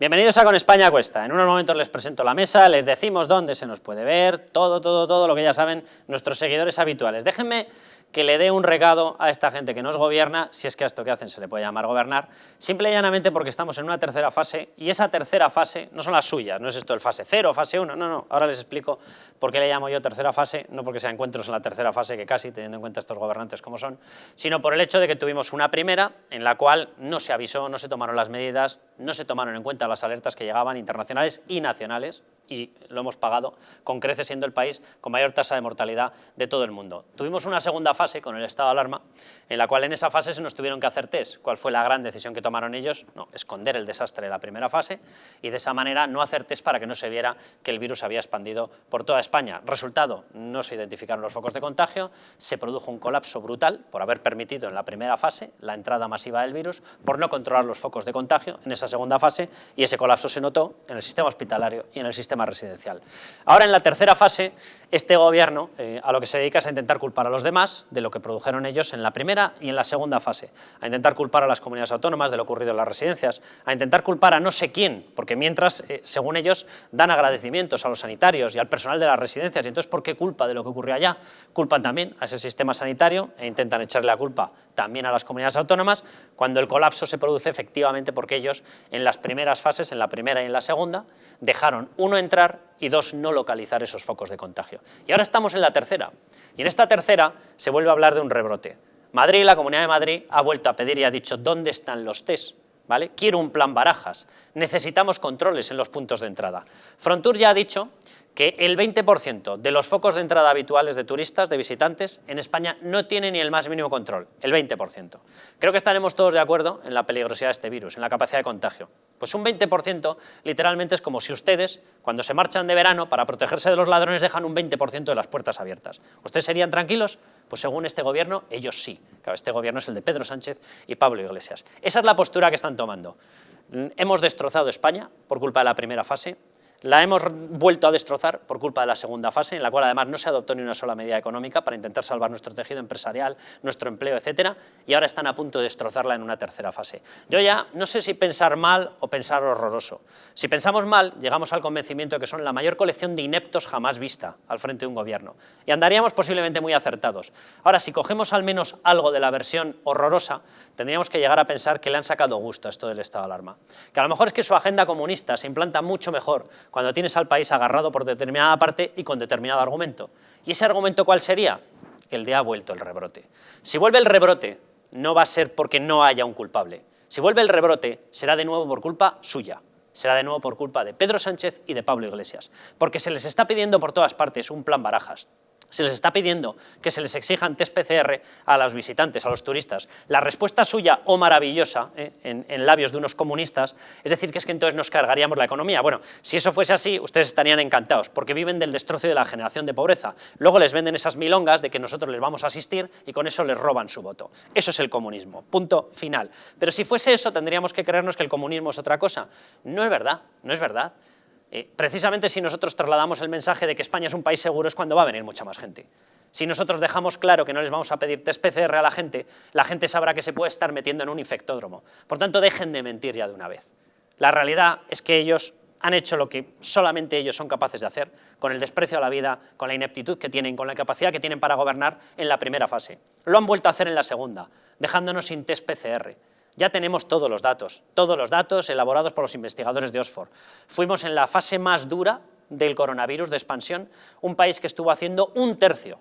Bienvenidos a Con España Cuesta. En unos momentos les presento la mesa, les decimos dónde se nos puede ver, todo lo que ya saben nuestros seguidores habituales. Déjenme que le dé un recado a esta gente que nos gobierna, si es que a esto que hacen se le puede llamar gobernar, simple y llanamente porque estamos en una tercera fase, y esa tercera fase no son las suyas, no es esto el fase 0, fase 1, no, ahora les explico por qué le llamo yo tercera fase, no porque sea encuentros en la tercera fase, que casi, teniendo en cuenta estos gobernantes como son, sino por el hecho de que tuvimos una primera en la cual no se avisó, no se tomaron las medidas, no se tomaron en cuenta las alertas que llegaban internacionales y nacionales, y lo hemos pagado con creces, siendo el país con mayor tasa de mortalidad de todo el mundo. Tuvimos una segunda fase con el estado de alarma, en la cual en esa fase se nos tuvieron que hacer test. ¿Cuál fue la gran decisión que tomaron ellos? No, esconder el desastre de la primera fase y de esa manera no hacer test para que no se viera que el virus había expandido por toda España. Resultado, no se identificaron los focos de contagio, se produjo un colapso brutal por haber permitido en la primera fase la entrada masiva del virus, por no controlar los focos de contagio en esa segunda fase, y ese colapso se notó en el sistema hospitalario y en el sistema residencial. Ahora, en la tercera fase, este gobierno a lo que se dedica es a intentar culpar a los demás de lo que produjeron ellos en la primera y en la segunda fase, a intentar culpar a las comunidades autónomas de lo ocurrido en las residencias, a intentar culpar a no sé quién, porque mientras, según ellos, dan agradecimientos a los sanitarios y al personal de las residencias, y entonces, ¿por qué culpa de lo que ocurrió allá? Culpan también a ese sistema sanitario e intentan echarle la culpa también a las comunidades autónomas, cuando el colapso se produce efectivamente porque ellos, en las primeras fases, en la primera y en la segunda, dejaron, uno, entrar y dos, no localizar esos focos de contagio. Y ahora estamos en la tercera, y en esta tercera se vuelve a hablar de un rebrote. Madrid, la Comunidad de Madrid, ha vuelto a pedir y ha dicho: ¿dónde están los test? ¿Vale? Quiero un plan Barajas, necesitamos controles en los puntos de entrada. Frontur ya ha dicho que el 20% de los focos de entrada habituales de turistas, de visitantes, en España no tiene ni el más mínimo control, el 20%. Creo que estaremos todos de acuerdo en la peligrosidad de este virus, en la capacidad de contagio. Pues un 20% literalmente es como si ustedes, cuando se marchan de verano, para protegerse de los ladrones, dejan un 20% de las puertas abiertas. ¿Ustedes serían tranquilos? Pues según este gobierno, ellos sí. Claro, este gobierno es el de Pedro Sánchez y Pablo Iglesias. Esa es la postura que están tomando. Hemos destrozado España por culpa de la primera fase. La hemos vuelto a destrozar por culpa de la segunda fase, en la cual además no se adoptó ni una sola medida económica para intentar salvar nuestro tejido empresarial, nuestro empleo, etcétera, y ahora están a punto de destrozarla en una tercera fase. Yo ya no sé si pensar mal o pensar horroroso. Si pensamos mal, llegamos al convencimiento de que son la mayor colección de ineptos jamás vista al frente de un gobierno, y andaríamos posiblemente muy acertados. Ahora, si cogemos al menos algo de la versión horrorosa, tendríamos que llegar a pensar que le han sacado gusto a esto del estado de alarma. Que a lo mejor es que su agenda comunista se implanta mucho mejor cuando tienes al país agarrado por determinada parte y con determinado argumento. ¿Y ese argumento cuál sería? El de ha vuelto el rebrote. Si vuelve el rebrote, no va a ser porque no haya un culpable. Si vuelve el rebrote, será de nuevo por culpa suya. Será de nuevo por culpa de Pedro Sánchez y de Pablo Iglesias. Porque se les está pidiendo por todas partes un plan Barajas. Se les está pidiendo que se les exijan test PCR a los visitantes, a los turistas. La respuesta suya, o maravillosa, en labios de unos comunistas, es decir, que es que entonces nos cargaríamos la economía. Bueno, si eso fuese así, ustedes estarían encantados, porque viven del destrozo y de la generación de pobreza. Luego les venden esas milongas de que nosotros les vamos a asistir y con eso les roban su voto. Eso es el comunismo, punto final. Pero si fuese eso, tendríamos que creernos que el comunismo es otra cosa. No es verdad, no es verdad. Precisamente si nosotros trasladamos el mensaje de que España es un país seguro es cuando va a venir mucha más gente. Si nosotros dejamos claro que no les vamos a pedir test PCR a la gente sabrá que se puede estar metiendo en un infectódromo. Por tanto, dejen de mentir ya de una vez. La realidad es que ellos han hecho lo que solamente ellos son capaces de hacer, con el desprecio a la vida, con la ineptitud que tienen, con la incapacidad que tienen para gobernar en la primera fase. Lo han vuelto a hacer en la segunda, dejándonos sin test PCR. Ya tenemos todos los datos elaborados por los investigadores de Oxford. Fuimos en la fase más dura del coronavirus de expansión, un país que estuvo haciendo un tercio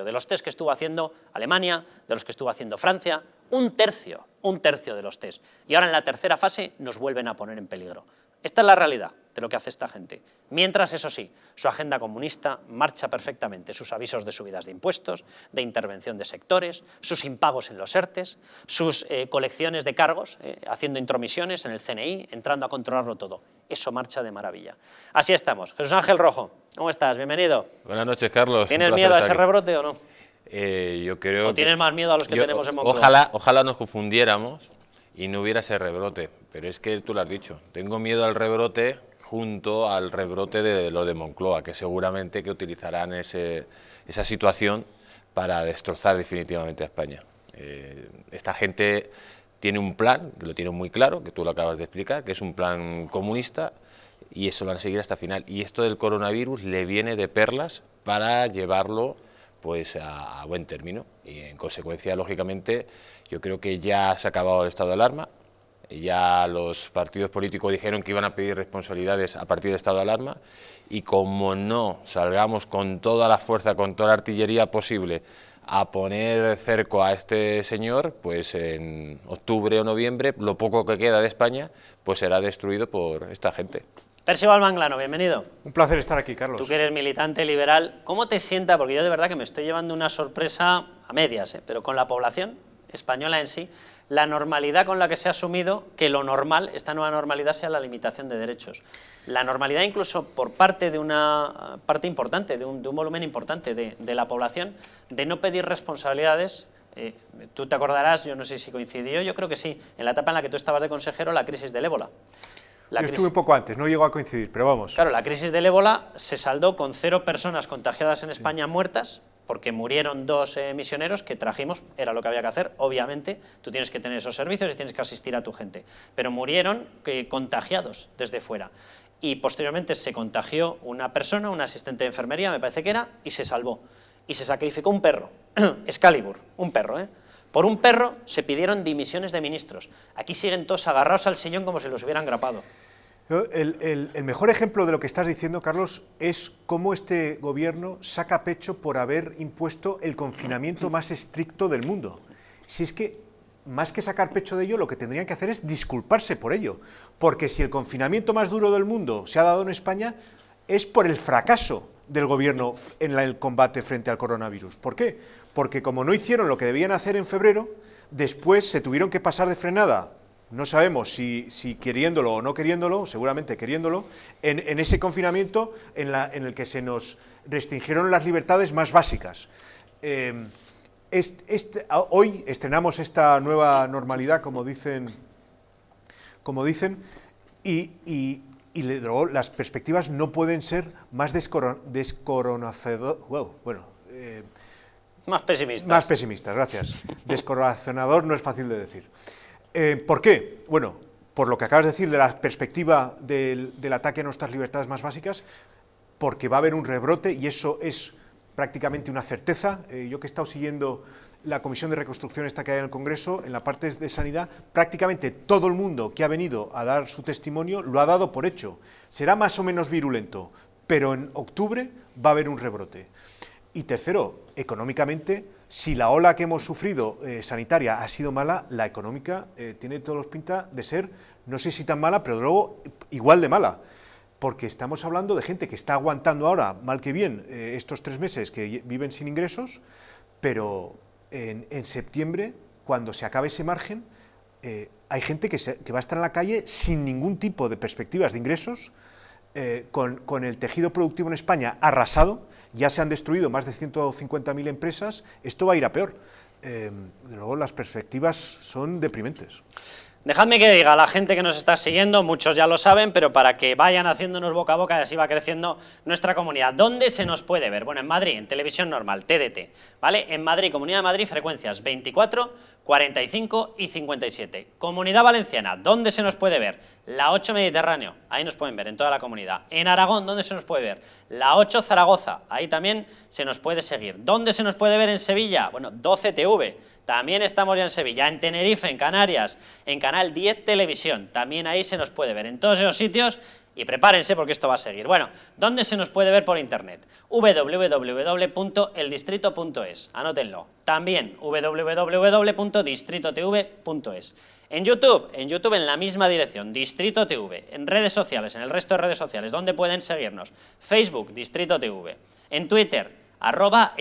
de los test que estuvo haciendo Alemania, de los que estuvo haciendo Francia, un tercio de los test. Y ahora en la tercera fase nos vuelven a poner en peligro. Esta es la realidad de lo que hace esta gente. Mientras, eso sí, su agenda comunista marcha perfectamente, sus avisos de subidas de impuestos, de intervención de sectores, sus impagos en los ERTES, sus colecciones de cargos, haciendo intromisiones en el CNI, entrando a controlarlo todo. Eso marcha de maravilla. Así estamos. Jesús Ángel Rojo, ¿cómo estás? Bienvenido. Buenas noches, Carlos. ¿Tienes miedo a ese rebrote o no? Yo creo ¿O tienes más miedo a los que tenemos en Moncloa? Ojalá nos confundiéramos y no hubiera ese rebrote, pero es que tú lo has dicho, tengo miedo al rebrote junto al rebrote de lo de Moncloa, que seguramente que utilizarán esa situación para destrozar definitivamente a España. Esta gente tiene un plan, que lo tiene muy claro, que tú lo acabas de explicar, que es un plan comunista, y eso lo van a seguir hasta el final. Y esto del coronavirus le viene de perlas para llevarlo pues a buen término. Y en consecuencia, lógicamente, yo creo que ya se ha acabado el estado de alarma, ya los partidos políticos dijeron que iban a pedir responsabilidades a partir del estado de alarma, y como no salgamos con toda la fuerza, con toda la artillería posible a poner cerco a este señor, pues en octubre o noviembre, lo poco que queda de España, pues será destruido por esta gente. Percival Manglano, bienvenido. Un placer estar aquí, Carlos. Tú que eres militante liberal, ¿cómo te sienta? Porque yo de verdad que me estoy llevando una sorpresa a medias, pero con la población española en sí, la normalidad con la que se ha asumido que lo normal, esta nueva normalidad, sea la limitación de derechos. La normalidad incluso por parte de una parte importante, de un volumen importante de la población, de no pedir responsabilidades. Tú te acordarás, yo no sé si coincidió, yo creo que sí, en la etapa en la que tú estabas de consejero, la crisis del ébola. Yo estuve un poco antes, no llegó a coincidir, pero vamos. Claro, la crisis del ébola se saldó con 0 personas contagiadas en España muertas, porque murieron 2 misioneros que trajimos, era lo que había que hacer, obviamente, tú tienes que tener esos servicios y tienes que asistir a tu gente, pero murieron contagiados desde fuera. Y posteriormente se contagió una persona, un asistente de enfermería, me parece que era, y se salvó. Y se sacrificó un perro, Excalibur, un perro, ¿eh? Por un perro se pidieron dimisiones de ministros. Aquí siguen todos agarrados al sillón como si los hubieran grapado. El mejor ejemplo de lo que estás diciendo, Carlos, es cómo este gobierno saca pecho por haber impuesto el confinamiento más estricto del mundo. Si es que, más que sacar pecho de ello, lo que tendrían que hacer es disculparse por ello. Porque si el confinamiento más duro del mundo se ha dado en España, es por el fracaso del gobierno en el combate frente al coronavirus. ¿Por qué? Porque como no hicieron lo que debían hacer en febrero, después se tuvieron que pasar de frenada. No sabemos si queriéndolo o no queriéndolo, seguramente queriéndolo, en ese confinamiento en el que se nos restringieron las libertades más básicas. Hoy estrenamos esta nueva normalidad, como dicen, y luego las perspectivas no pueden ser más más pesimistas. Más pesimistas, gracias. Descorazonador no es fácil de decir. ¿Por qué? Bueno, por lo que acabas de decir de la perspectiva del ataque a nuestras libertades más básicas, porque va a haber un rebrote y eso es prácticamente una certeza. Yo que he estado siguiendo la Comisión de Reconstrucción esta que hay en el Congreso, en la parte de sanidad, prácticamente todo el mundo que ha venido a dar su testimonio lo ha dado por hecho. Será más o menos virulento, pero en octubre va a haber un rebrote. Y tercero, económicamente, si la ola que hemos sufrido sanitaria ha sido mala, la económica tiene todos los pinta de ser, no sé si tan mala, pero luego igual de mala. Porque estamos hablando de gente que está aguantando ahora, mal que bien, estos 3 meses que viven sin ingresos, pero en septiembre, cuando se acabe ese margen, hay gente que va a estar en la calle sin ningún tipo de perspectivas de ingresos, con el tejido productivo en España arrasado. Ya se han destruido más de 150.000 empresas, esto va a ir a peor. Luego las perspectivas son deprimentes. Dejadme que diga a la gente que nos está siguiendo, muchos ya lo saben, pero para que vayan haciéndonos boca a boca y así va creciendo nuestra comunidad. ¿Dónde se nos puede ver? Bueno, en Madrid, en televisión normal, TDT, ¿vale? En Madrid, Comunidad de Madrid, frecuencias 24, 45 y 57. Comunidad Valenciana, ¿dónde se nos puede ver? La 8 Mediterráneo, ahí nos pueden ver, en toda la comunidad. En Aragón, ¿dónde se nos puede ver? La 8 Zaragoza, ahí también se nos puede seguir. ¿Dónde se nos puede ver en Sevilla? Bueno, 12 TV, también estamos ya en Sevilla. En Tenerife, en Canarias, en Canal 10 Televisión, también ahí se nos puede ver. En todos esos sitios, y prepárense porque esto va a seguir. Bueno, ¿dónde se nos puede ver por internet? www.eldistrito.es, anótenlo. También www.distritotv.es. En YouTube en la misma dirección, Distrito TV. En redes sociales, en el resto de redes sociales, ¿dónde pueden seguirnos? Facebook, Distrito TV. En Twitter,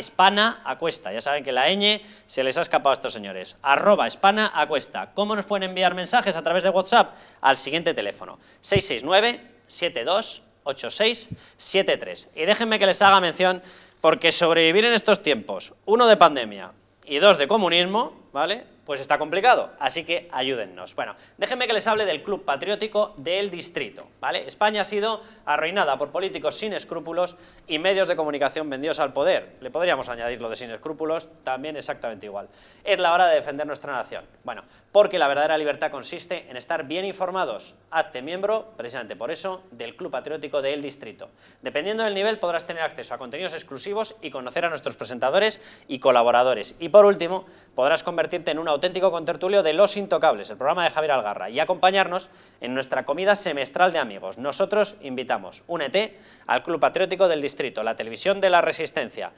@SpanaAcuesta. Ya saben que la ñ se les ha escapado a estos señores. @SpanaAcuesta. ¿Cómo nos pueden enviar mensajes? A través de WhatsApp al siguiente teléfono, 669-728673. Y déjenme que les haga mención, porque sobrevivir en estos tiempos, 1 de pandemia y 2 de comunismo, ¿vale?, Pues está complicado, así que ayúdennos. Bueno, déjenme que les hable del Club Patriótico del Distrito, ¿vale? España ha sido arruinada por políticos sin escrúpulos y medios de comunicación vendidos al poder. Le podríamos añadir lo de sin escrúpulos, también exactamente igual. Es la hora de defender nuestra nación. Bueno, porque la verdadera libertad consiste en estar bien informados. Hazte miembro, precisamente por eso, del Club Patriótico del Distrito. Dependiendo del nivel podrás tener acceso a contenidos exclusivos y conocer a nuestros presentadores y colaboradores. Y por último, podrás convertirte en un auténtico contertulio de Los Intocables, el programa de Javier Algarra, y acompañarnos en nuestra comida semestral de amigos. Nosotros invitamos, únete al Club Patriótico del Distrito, la televisión de la Resistencia.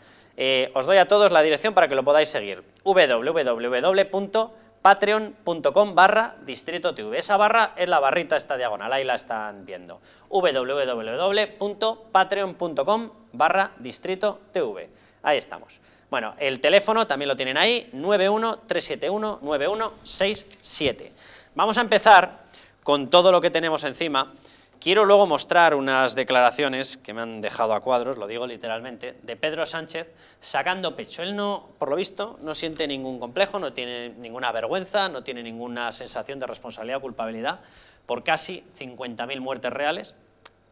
Os doy a todos la dirección para que lo podáis seguir, www.patreon.com/DistritoTV. Esa barra es la barrita esta diagonal, ahí la están viendo, www.patreon.com/DistritoTV. Ahí estamos. Bueno, el teléfono también lo tienen ahí, 91-371-9167. Vamos a empezar con todo lo que tenemos encima. Quiero luego mostrar unas declaraciones que me han dejado a cuadros, lo digo literalmente, de Pedro Sánchez sacando pecho. Él no, por lo visto, no siente ningún complejo, no tiene ninguna vergüenza, no tiene ninguna sensación de responsabilidad o culpabilidad por casi 50.000 muertes reales.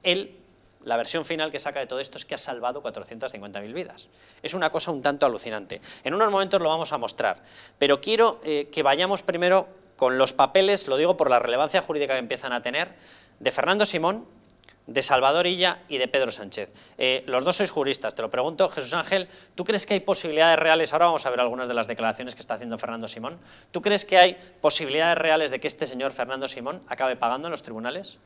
Él, la versión final que saca de todo esto es que ha salvado 450.000 vidas. Es una cosa un tanto alucinante. En unos momentos lo vamos a mostrar, pero quiero que vayamos primero con los papeles, lo digo por la relevancia jurídica que empiezan a tener, de Fernando Simón, de Salvador Illa y de Pedro Sánchez. Los dos sois juristas, te lo pregunto, Jesús Ángel, ¿tú crees que hay posibilidades reales? Ahora vamos a ver algunas de las declaraciones que está haciendo Fernando Simón. ¿Tú crees que hay posibilidades reales de que este señor Fernando Simón acabe pagando en los tribunales?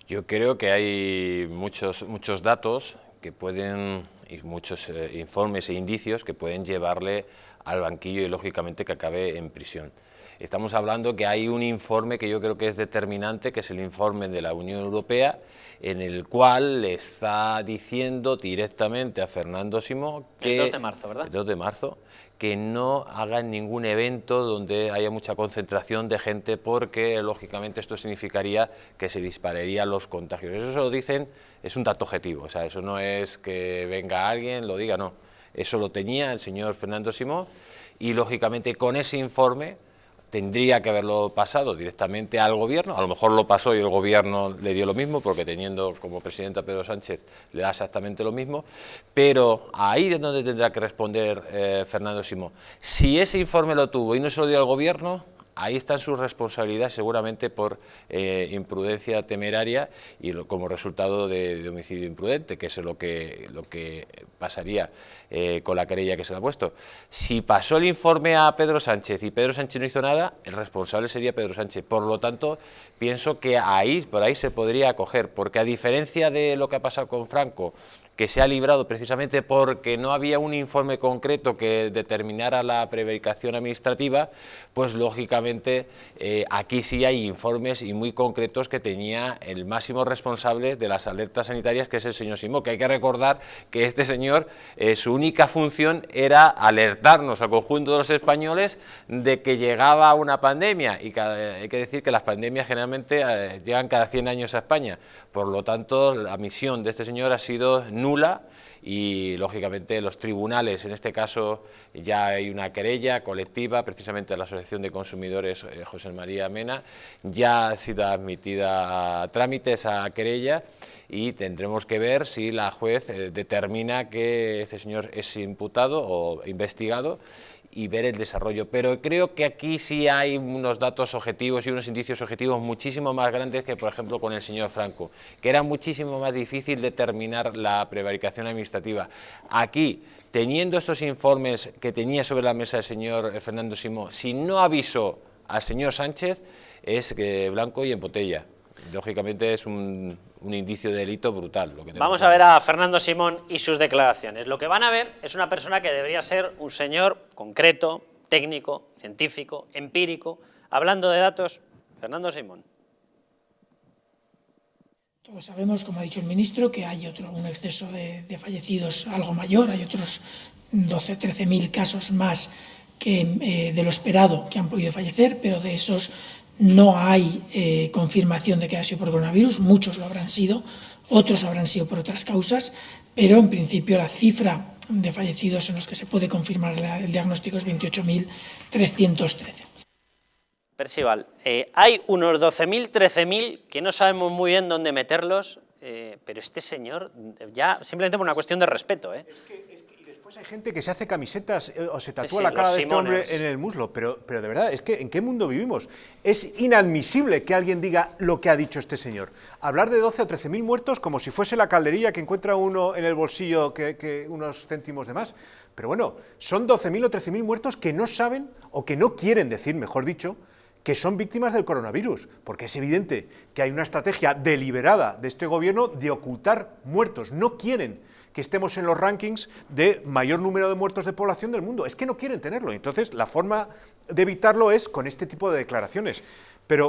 Yo creo que hay muchos datos que pueden, y muchos informes e indicios que pueden llevarle al banquillo y, lógicamente, que acabe en prisión. Estamos hablando que hay un informe que yo creo que es determinante, que es el informe de la Unión Europea, en el cual le está diciendo directamente a Fernando Simón que... El 2 de marzo, ¿verdad? El 2 de marzo, que no hagan ningún evento donde haya mucha concentración de gente, porque lógicamente esto significaría que se dispararían los contagios. Eso se lo dicen, es un dato objetivo, o sea, eso no es que venga alguien, lo diga, no. Eso lo tenía el señor Fernando Simón y, lógicamente, con ese informe tendría que haberlo pasado directamente al gobierno. A lo mejor lo pasó y el gobierno le dio lo mismo, porque teniendo como presidente a Pedro Sánchez le da exactamente lo mismo, pero ahí es donde tendrá que responder Fernando Simón. Si ese informe lo tuvo y no se lo dio al gobierno, ahí están sus responsabilidades, seguramente por imprudencia temeraria y como resultado de homicidio imprudente, que es lo que pasaría con la querella que se le ha puesto. Si pasó el informe a Pedro Sánchez y Pedro Sánchez no hizo nada, el responsable sería Pedro Sánchez. Por lo tanto, pienso que por ahí se podría acoger, porque a diferencia de lo que ha pasado con Franco, que se ha librado precisamente porque no había un informe concreto que determinara la prevaricación administrativa, pues lógicamente aquí sí hay informes y muy concretos que tenía el máximo responsable de las alertas sanitarias, que es el señor Simón, que hay que recordar que este señor, su única función era alertarnos al conjunto de los españoles de que llegaba una pandemia, y hay que decir que las pandemias generalmente llegan cada 100 años a España. Por lo tanto, la misión de este señor ha sido nula y, lógicamente, los tribunales, en este caso ya hay una querella colectiva, precisamente la Asociación de Consumidores José María Mena, ya ha sido admitida a trámite esa querella y tendremos que ver si la juez determina que este señor es imputado o investigado y ver el desarrollo, pero creo que aquí sí hay unos datos objetivos y unos indicios objetivos muchísimo más grandes que, por ejemplo, con el señor Franco, que era muchísimo más difícil determinar la prevaricación administrativa. Aquí, teniendo estos informes que tenía sobre la mesa el señor Fernando Simón, si no avisó al señor Sánchez, es blanco y en botella. Lógicamente es un indicio de delito brutal. Vamos a ver a Fernando Simón y sus declaraciones. Lo que van a ver es una persona que debería ser un señor concreto, técnico, científico, empírico, hablando de datos. Fernando Simón. Todos sabemos, como ha dicho el ministro, que hay un exceso de fallecidos algo mayor, hay otros 13.000 casos más que de lo esperado que han podido fallecer, pero de esos no hay confirmación de que haya sido por coronavirus, muchos lo habrán sido, otros habrán sido por otras causas, pero en principio la cifra de fallecidos en los que se puede confirmar el diagnóstico es 28.313. Percival, hay unos 12.000, 13.000 que no sabemos muy bien dónde meterlos, pero este señor, ya simplemente por una cuestión de respeto. Y después hay gente que se hace camisetas o se tatúa Sí, la cara los de este hombre Simoners en el muslo, pero de verdad, es que ¿en qué mundo vivimos? Es inadmisible que alguien diga lo que ha dicho este señor. Hablar de 12 o 13.000 muertos como si fuese la calderilla que encuentra uno en el bolsillo que unos céntimos de más. Pero bueno, son 12.000 o 13.000 muertos que no saben o que no quieren decir, mejor dicho, que son víctimas del coronavirus, porque es evidente que hay una estrategia deliberada de este gobierno de ocultar muertos. No quieren que estemos en los rankings de mayor número de muertos de población del mundo. Es que no quieren tenerlo. Entonces, la forma de evitarlo es con este tipo de declaraciones. Pero,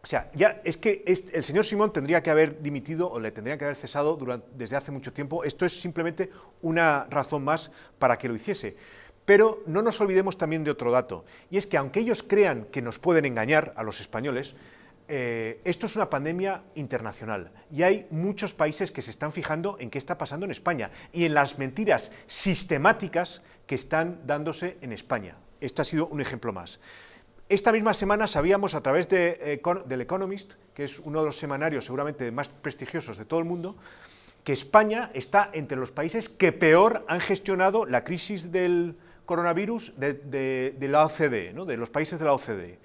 o sea, ya es que el señor Simón tendría que haber dimitido o le tendría que haber cesado desde hace mucho tiempo. Esto es simplemente una razón más para que lo hiciese. Pero no nos olvidemos también de otro dato, y es que aunque ellos crean que nos pueden engañar a los españoles, esto es una pandemia internacional y hay muchos países que se están fijando en qué está pasando en España y en las mentiras sistemáticas que están dándose en España. Este ha sido un ejemplo más. Esta misma semana sabíamos a través del Economist, que es uno de los semanarios seguramente más prestigiosos de todo el mundo, que España está entre los países que peor han gestionado la crisis del coronavirus de la OCDE, ¿no? De los países de la OCDE.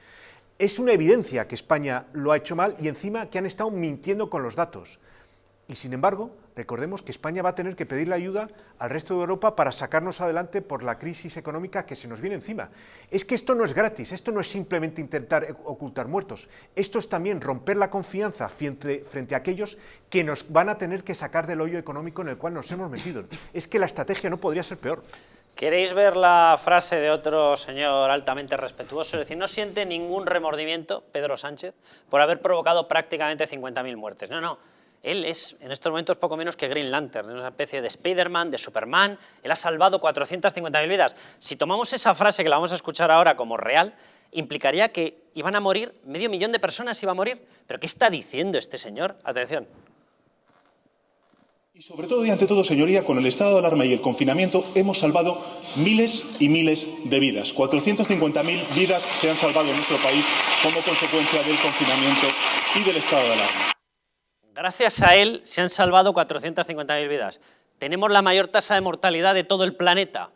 Es una evidencia que España lo ha hecho mal y encima que han estado mintiendo con los datos. Y sin embargo, recordemos que España va a tener que pedirle ayuda al resto de Europa para sacarnos adelante por la crisis económica que se nos viene encima. Es que esto no es gratis, esto no es simplemente intentar ocultar muertos, esto es también romper la confianza frente a aquellos que nos van a tener que sacar del hoyo económico en el cual nos hemos metido. Es que la estrategia no podría ser peor. ¿Queréis ver la frase de otro señor altamente respetuoso? Es decir, no siente ningún remordimiento, Pedro Sánchez, por haber provocado prácticamente 50.000 muertes. No, no. Él es, en estos momentos, poco menos que Green Lantern, una especie de Spider-Man, de Superman. Él ha salvado 450.000 vidas. Si tomamos esa frase, que la vamos a escuchar ahora, como real, implicaría que iban a morir, 500.000 de personas iba a morir. ¿Pero qué está diciendo este señor? Atención. Y sobre todo y ante todo, señoría, con el estado de alarma y el confinamiento hemos salvado miles y miles de vidas. 450.000 vidas se han salvado en nuestro país como consecuencia del confinamiento y del estado de alarma. Gracias a él se han salvado 450.000 vidas. Tenemos la mayor tasa de mortalidad de todo el planeta.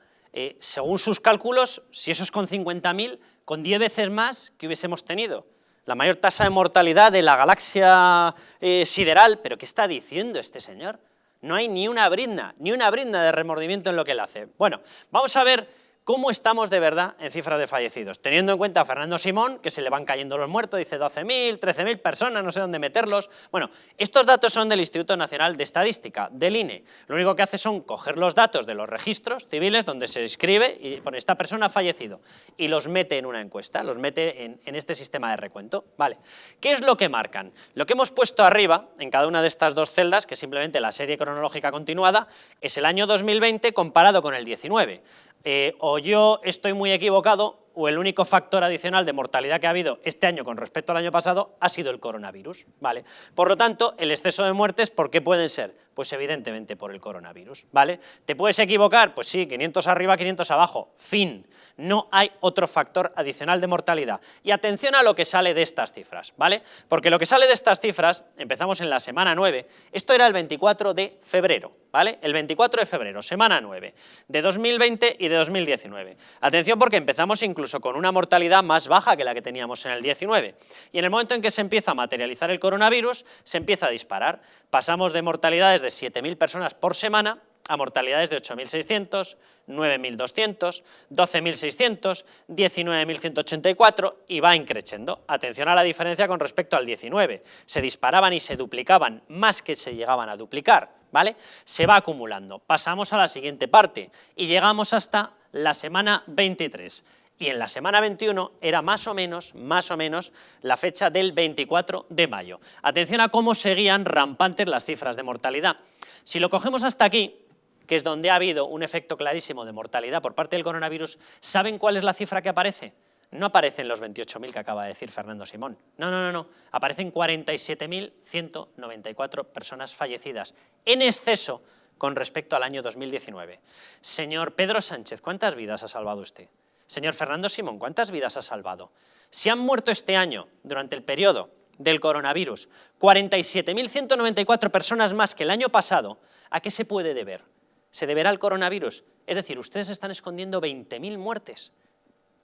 Según sus cálculos, si eso es con 50.000, con 10 veces más que hubiésemos tenido. La mayor tasa de mortalidad de la galaxia sideral. ¿Pero qué está diciendo este señor? No hay ni una brizna de remordimiento en lo que él hace. Bueno, vamos a ver cómo estamos de verdad en cifras de fallecidos. Teniendo en cuenta a Fernando Simón, que se le van cayendo los muertos, dice 12.000, 13.000 personas, no sé dónde meterlos. Bueno, estos datos son del Instituto Nacional de Estadística, del INE. Lo único que hace son coger los datos de los registros civiles donde se escribe y pone esta persona ha fallecido y los mete en una encuesta, los mete en este sistema de recuento. Vale. ¿Qué es lo que marcan? Lo que hemos puesto arriba, en cada una de estas dos celdas, que es simplemente la serie cronológica continuada, es el año 2020 comparado con el 19. O yo estoy muy equivocado o el único factor adicional de mortalidad que ha habido este año con respecto al año pasado ha sido el coronavirus, ¿vale? Por lo tanto, el exceso de muertes, ¿por qué pueden ser? Pues evidentemente por el coronavirus, ¿vale? ¿Te puedes equivocar? Pues sí, 500 arriba, 500 abajo, fin. No hay otro factor adicional de mortalidad. Y atención a lo que sale de estas cifras, ¿vale? Porque lo que sale de estas cifras, empezamos en la semana 9, esto era el 24 de febrero, ¿vale? El 24 de febrero, semana 9, de 2020 y de 2019. Atención porque empezamos incluso con una mortalidad más baja que la que teníamos en el 19. Y en el momento en que se empieza a materializar el coronavirus, se empieza a disparar. Pasamos de mortalidades de 7.000 personas por semana a mortalidades de 8.600, 9.200, 12.600, 19.184 y va increciendo. Atención a la diferencia con respecto al 19. Se disparaban y se duplicaban más que se llegaban a duplicar, ¿vale? Se va acumulando. Pasamos a la siguiente parte y llegamos hasta la semana 23. Y en la semana 21 era más o menos la fecha del 24 de mayo. Atención a cómo seguían rampantes las cifras de mortalidad. Si lo cogemos hasta aquí, que es donde ha habido un efecto clarísimo de mortalidad por parte del coronavirus, ¿saben cuál es la cifra que aparece? No aparecen los 28.000 que acaba de decir Fernando Simón. No. Aparecen 47.194 personas fallecidas, en exceso con respecto al año 2019. Señor Pedro Sánchez, ¿cuántas vidas ha salvado usted? Señor Fernando Simón, ¿cuántas vidas ha salvado? Si han muerto este año, durante el periodo del coronavirus, 47.194 personas más que el año pasado, ¿a qué se puede deber? ¿Se deberá al coronavirus? Es decir, ustedes están escondiendo 20.000 muertes.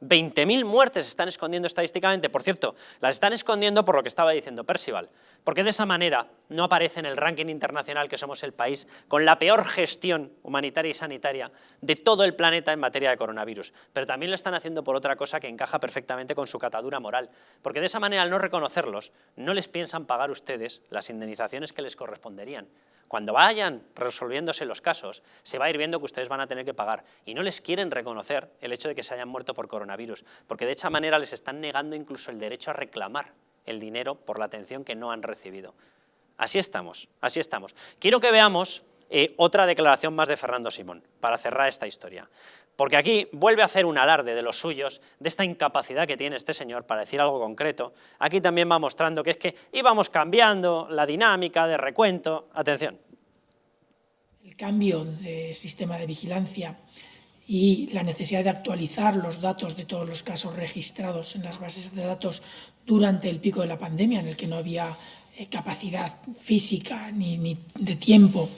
20.000 muertes se están escondiendo estadísticamente. Por cierto, las están escondiendo por lo que estaba diciendo Percival, porque de esa manera no aparece en el ranking internacional que somos el país con la peor gestión humanitaria y sanitaria de todo el planeta en materia de coronavirus. Pero también lo están haciendo por otra cosa que encaja perfectamente con su catadura moral, porque de esa manera, al no reconocerlos, no les piensan pagar ustedes las indemnizaciones que les corresponderían. Cuando vayan resolviéndose los casos, se va a ir viendo que ustedes van a tener que pagar y no les quieren reconocer el hecho de que se hayan muerto por coronavirus, porque de esa manera les están negando incluso el derecho a reclamar el dinero por la atención que no han recibido. Así estamos, así estamos. Quiero que veamos otra declaración más de Fernando Simón, para cerrar esta historia. Porque aquí vuelve a hacer un alarde de los suyos, de esta incapacidad que tiene este señor para decir algo concreto. Aquí también va mostrando que es que íbamos cambiando la dinámica de recuento. Atención. El cambio de sistema de vigilancia y la necesidad de actualizar los datos de todos los casos registrados en las bases de datos durante el pico de la pandemia, en el que no había capacidad física ni de tiempo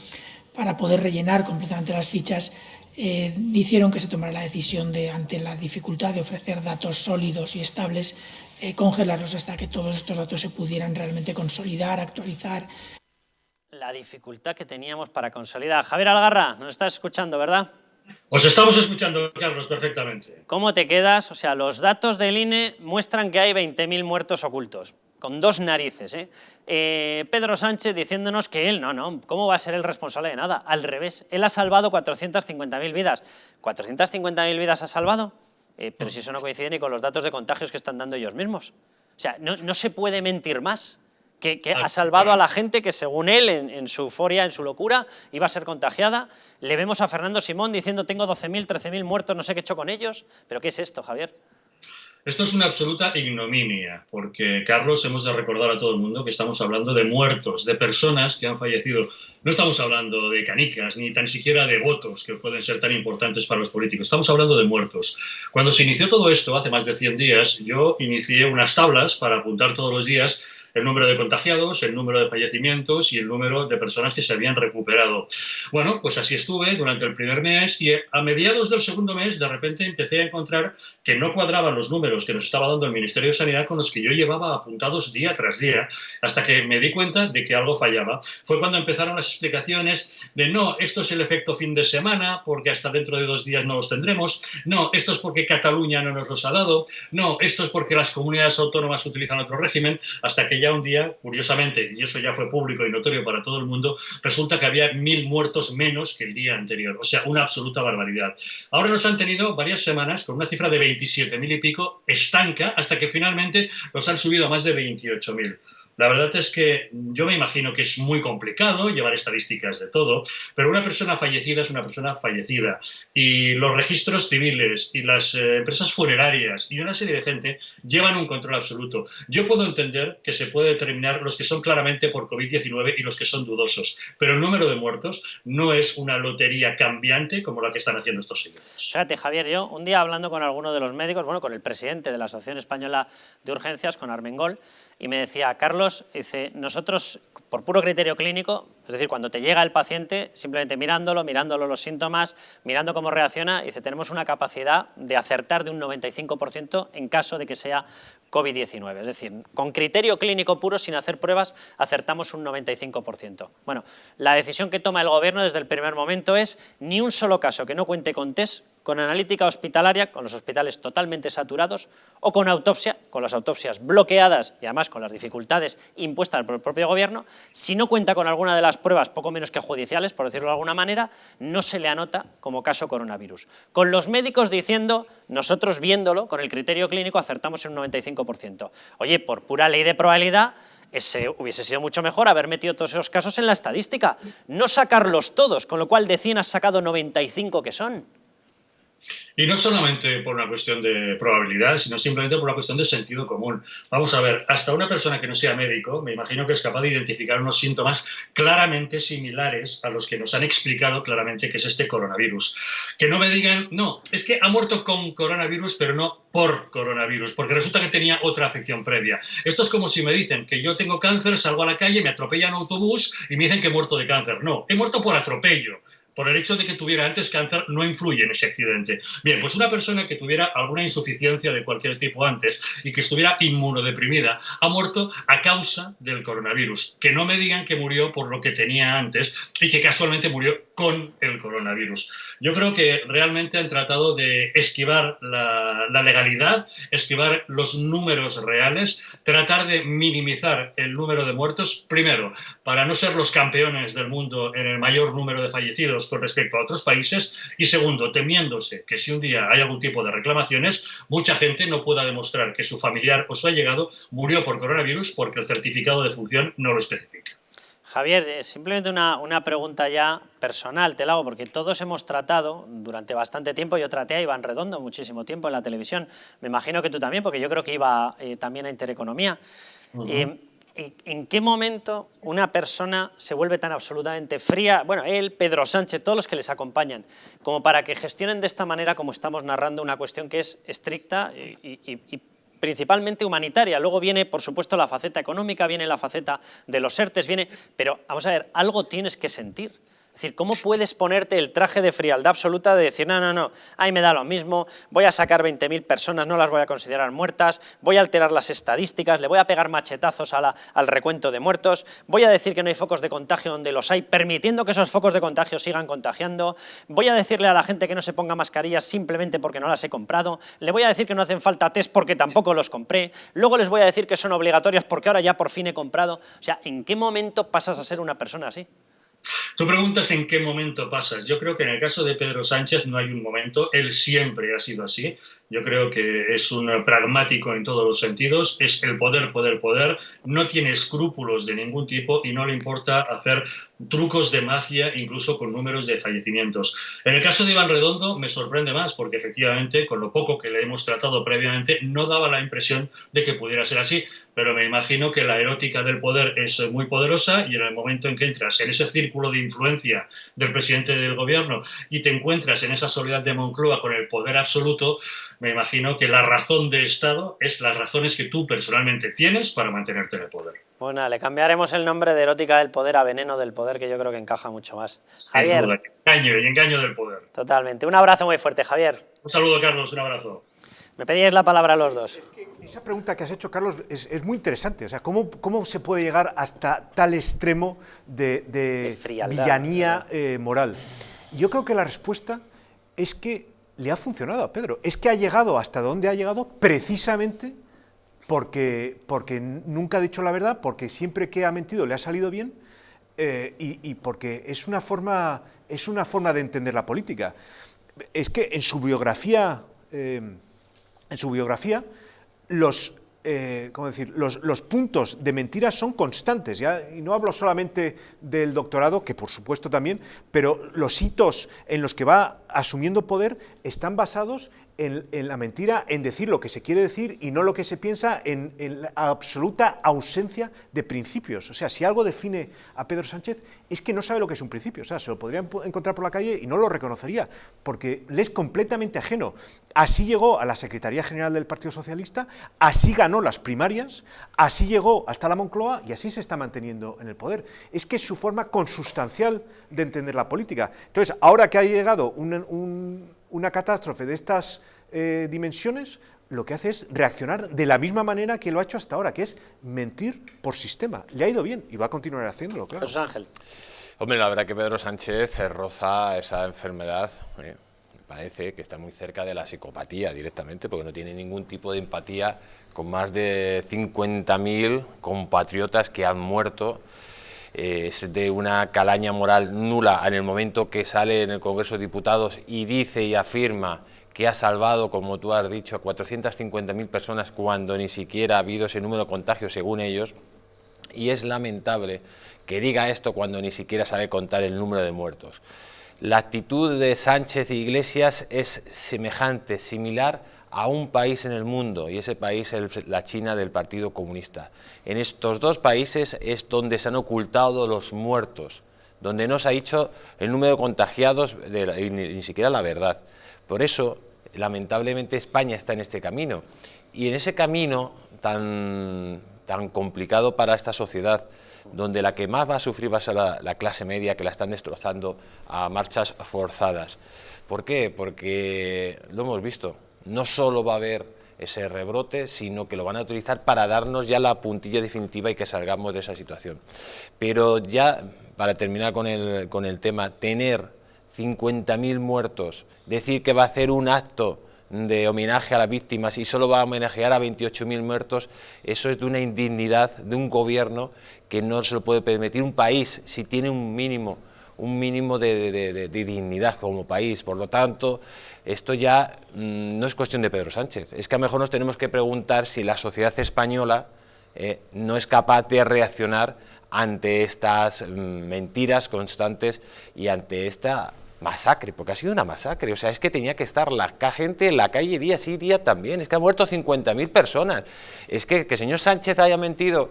para poder rellenar completamente las fichas, hicieron que se tomara la decisión de, ante la dificultad de ofrecer datos sólidos y estables, congelarlos hasta que todos estos datos se pudieran realmente consolidar, actualizar. La dificultad que teníamos para consolidar. Javier Algarra, nos estás escuchando, ¿verdad? Os estamos escuchando, Carlos, perfectamente. ¿Cómo te quedas? O sea, los datos del INE muestran que hay 20.000 muertos ocultos, con dos narices, Pedro Sánchez diciéndonos que él, no, ¿cómo va a ser el responsable de nada? Al revés, él ha salvado 450.000 vidas. ¿450.000 vidas ha salvado? Pero si eso no coincide ni con los datos de contagios que están dando ellos mismos. O sea, no se puede mentir más. Que ha salvado a la gente que, según él, en su euforia, en su locura, iba a ser contagiada. Le vemos a Fernando Simón diciendo tengo 12.000, 13.000 muertos, no sé qué he hecho con ellos. ¿Pero qué es esto, Javier? Esto es una absoluta ignominia, porque, Carlos, hemos de recordar a todo el mundo que estamos hablando de muertos, de personas que han fallecido. No estamos hablando de canicas, ni tan siquiera de votos, que pueden ser tan importantes para los políticos. Estamos hablando de muertos. Cuando se inició todo esto, hace más de 100 días, yo inicié unas tablas para apuntar todos los días el número de contagiados, el número de fallecimientos y el número de personas que se habían recuperado. Bueno, pues así estuve durante el primer mes y a mediados del segundo mes de repente empecé a encontrar que no cuadraban los números que nos estaba dando el Ministerio de Sanidad con los que yo llevaba apuntados día tras día, hasta que me di cuenta de que algo fallaba. Fue cuando empezaron las explicaciones de no, esto es el efecto fin de semana, porque hasta dentro de 2 días no los tendremos, no, esto es porque Cataluña no nos los ha dado, no, esto es porque las comunidades autónomas utilizan otro régimen, hasta que ya un día, curiosamente, y eso ya fue público y notorio para todo el mundo, resulta que había 1.000 muertos menos que el día anterior. O sea, una absoluta barbaridad. Ahora nos han tenido varias semanas con una cifra de 27.000 y pico, estanca, hasta que finalmente los han subido a más de 28.000. La verdad es que yo me imagino que es muy complicado llevar estadísticas de todo, pero una persona fallecida es una persona fallecida. Y los registros civiles y las empresas funerarias y una serie de gente llevan un control absoluto. Yo puedo entender que se puede determinar los que son claramente por COVID-19 y los que son dudosos, pero el número de muertos no es una lotería cambiante como la que están haciendo estos señores. Fíjate, Javier, yo un día hablando con alguno de los médicos, bueno, con el presidente de la Asociación Española de Urgencias, con Armengol, y me decía, Carlos, dice, nosotros, por puro criterio clínico, es decir, cuando te llega el paciente, simplemente mirándolo los síntomas, mirando cómo reacciona, dice, tenemos una capacidad de acertar de un 95% en caso de que sea COVID-19. Es decir, con criterio clínico puro, sin hacer pruebas, acertamos un 95%. Bueno, la decisión que toma el Gobierno desde el primer momento es ni un solo caso que no cuente con test, con analítica hospitalaria, con los hospitales totalmente saturados, o con autopsia, con las autopsias bloqueadas y además con las dificultades impuestas por el propio Gobierno. Si no cuenta con alguna de las pruebas poco menos que judiciales, por decirlo de alguna manera, no se le anota como caso coronavirus. Con los médicos diciendo, nosotros viéndolo, con el criterio clínico acertamos en un 95%. Oye, por pura ley de probabilidad, hubiese sido mucho mejor haber metido todos esos casos en la estadística, no sacarlos todos, con lo cual de 100 has sacado 95 que son. Y no solamente por una cuestión de probabilidad, sino simplemente por una cuestión de sentido común. Vamos a ver, hasta una persona que no sea médico, me imagino que es capaz de identificar unos síntomas claramente similares a los que nos han explicado claramente que es este coronavirus. Que no me digan, no, es que ha muerto con coronavirus, pero no por coronavirus, porque resulta que tenía otra afección previa. Esto es como si me dicen que yo tengo cáncer, salgo a la calle, me atropella un autobús y me dicen que he muerto de cáncer. No, he muerto por atropello. Por el hecho de que tuviera antes cáncer no influye en ese accidente. Bien, pues una persona que tuviera alguna insuficiencia de cualquier tipo antes y que estuviera inmunodeprimida ha muerto a causa del coronavirus. Que no me digan que murió por lo que tenía antes y que casualmente murió con el coronavirus. Yo creo que realmente han tratado de esquivar la legalidad, esquivar los números reales, tratar de minimizar el número de muertos, primero, para no ser los campeones del mundo en el mayor número de fallecidos con respecto a otros países, y segundo, temiéndose que si un día hay algún tipo de reclamaciones, mucha gente no pueda demostrar que su familiar o su allegado murió por coronavirus porque el certificado de función no lo especifica. Javier, simplemente una pregunta ya personal, te la hago, porque todos hemos tratado durante bastante tiempo, yo traté a Iván Redondo muchísimo tiempo en la televisión, me imagino que tú también, porque yo creo que iba también a Intereconomía. ¿En qué momento una persona se vuelve tan absolutamente fría, bueno, él, Pedro Sánchez, todos los que les acompañan, como para que gestionen de esta manera como estamos narrando una cuestión que es estricta y principalmente humanitaria? Luego viene, por supuesto, la faceta económica, viene la faceta de los ERTEs, pero vamos a ver, algo tienes que sentir. Es decir, ¿cómo puedes ponerte el traje de frialdad absoluta de decir, no, ahí me da lo mismo, voy a sacar 20.000 personas, no las voy a considerar muertas, voy a alterar las estadísticas, le voy a pegar machetazos al recuento de muertos, voy a decir que no hay focos de contagio donde los hay, permitiendo que esos focos de contagio sigan contagiando, voy a decirle a la gente que no se ponga mascarillas simplemente porque no las he comprado, le voy a decir que no hacen falta test porque tampoco los compré, luego les voy a decir que son obligatorias porque ahora ya por fin he comprado? O sea, ¿en qué momento pasas a ser una persona así? Tú preguntas en qué momento pasas. Yo creo que en el caso de Pedro Sánchez no hay un momento, él siempre ha sido así. Yo creo que es un pragmático en todos los sentidos, es el poder, no tiene escrúpulos de ningún tipo y no le importa hacer trucos de magia, incluso con números de fallecimientos. En el caso de Iván Redondo me sorprende más porque efectivamente, con lo poco que le hemos tratado previamente, no daba la impresión de que pudiera ser así, pero me imagino que la erótica del poder es muy poderosa y en el momento en que entras en ese círculo de influencia del presidente del gobierno y te encuentras en esa soledad de Moncloa con el poder absoluto, me imagino que la razón de Estado es las razones que tú personalmente tienes para mantenerte en el poder. Bueno, le cambiaremos el nombre de erótica del poder a veneno del poder, que yo creo que encaja mucho más. Javier. Engaño del poder. Totalmente. Un abrazo muy fuerte, Javier. Un saludo, Carlos, un abrazo. Me pedíais la palabra a los dos. Es que esa pregunta que has hecho, Carlos, es muy interesante. O sea, ¿cómo se puede llegar hasta tal extremo de villanía moral? Yo creo que la respuesta es que le ha funcionado a Pedro. Es que ha llegado hasta donde ha llegado precisamente porque nunca ha dicho la verdad, porque siempre que ha mentido le ha salido bien y porque es una forma de entender la política. Es que en su biografía los puntos de mentiras son constantes, ¿ya? Y no hablo solamente del doctorado, que por supuesto también, pero los hitos en los que va asumiendo poder están basados en la mentira, en decir lo que se quiere decir y no lo que se piensa, en la absoluta ausencia de principios. O sea, si algo define a Pedro Sánchez es que no sabe lo que es un principio. O sea, se lo podría encontrar por la calle y no lo reconocería, porque le es completamente ajeno. Así llegó a la Secretaría General del Partido Socialista, así ganó las primarias, así llegó hasta la Moncloa y así se está manteniendo en el poder. Es que es su forma consustancial de entender la política. Entonces, ahora que ha llegado una catástrofe de estas dimensiones, lo que hace es reaccionar de la misma manera que lo ha hecho hasta ahora, que es mentir por sistema. Le ha ido bien y va a continuar haciéndolo, claro. Jesús Ángel. Hombre, la verdad que Pedro Sánchez roza esa enfermedad, me parece que está muy cerca de la psicopatía directamente, porque no tiene ningún tipo de empatía con más de 50.000 compatriotas que han muerto. Es de una calaña moral nula en el momento que sale en el Congreso de Diputados y dice y afirma que ha salvado, como tú has dicho, a 450.000 personas cuando ni siquiera ha habido ese número de contagios según ellos, y es lamentable que diga esto cuando ni siquiera sabe contar el número de muertos. la actitud de Sánchez e Iglesias es semejante, similar a un país en el mundo, y ese país es la China del Partido Comunista. En estos dos países es donde se han ocultado los muertos, donde no se ha dicho el número de contagiados ni siquiera la verdad. Por eso, lamentablemente, España está en este camino, y en ese camino tan complicado para esta sociedad, donde la que más va a sufrir va a ser la clase media, que la están destrozando a marchas forzadas. ¿Por qué? Porque lo hemos visto, no solo va a haber ese rebrote, sino que lo van a utilizar para darnos ya la puntilla definitiva y que salgamos de esa situación. Pero ya, para terminar con el tema, tener 50.000 muertos, decir que va a hacer un acto de homenaje a las víctimas y solo va a homenajear a 28.000 muertos, eso es de una indignidad de un gobierno que no se lo puede permitir un país si tiene un mínimo de dignidad como país. Por lo tanto, esto ya no es cuestión de Pedro Sánchez, es que a lo mejor nos tenemos que preguntar si la sociedad española no es capaz de reaccionar ante estas mentiras constantes y ante esta masacre, porque ha sido una masacre. O sea, es que tenía que estar la gente en la calle día sí, día también. Es que han muerto 50.000 personas. Es que el señor Sánchez haya mentido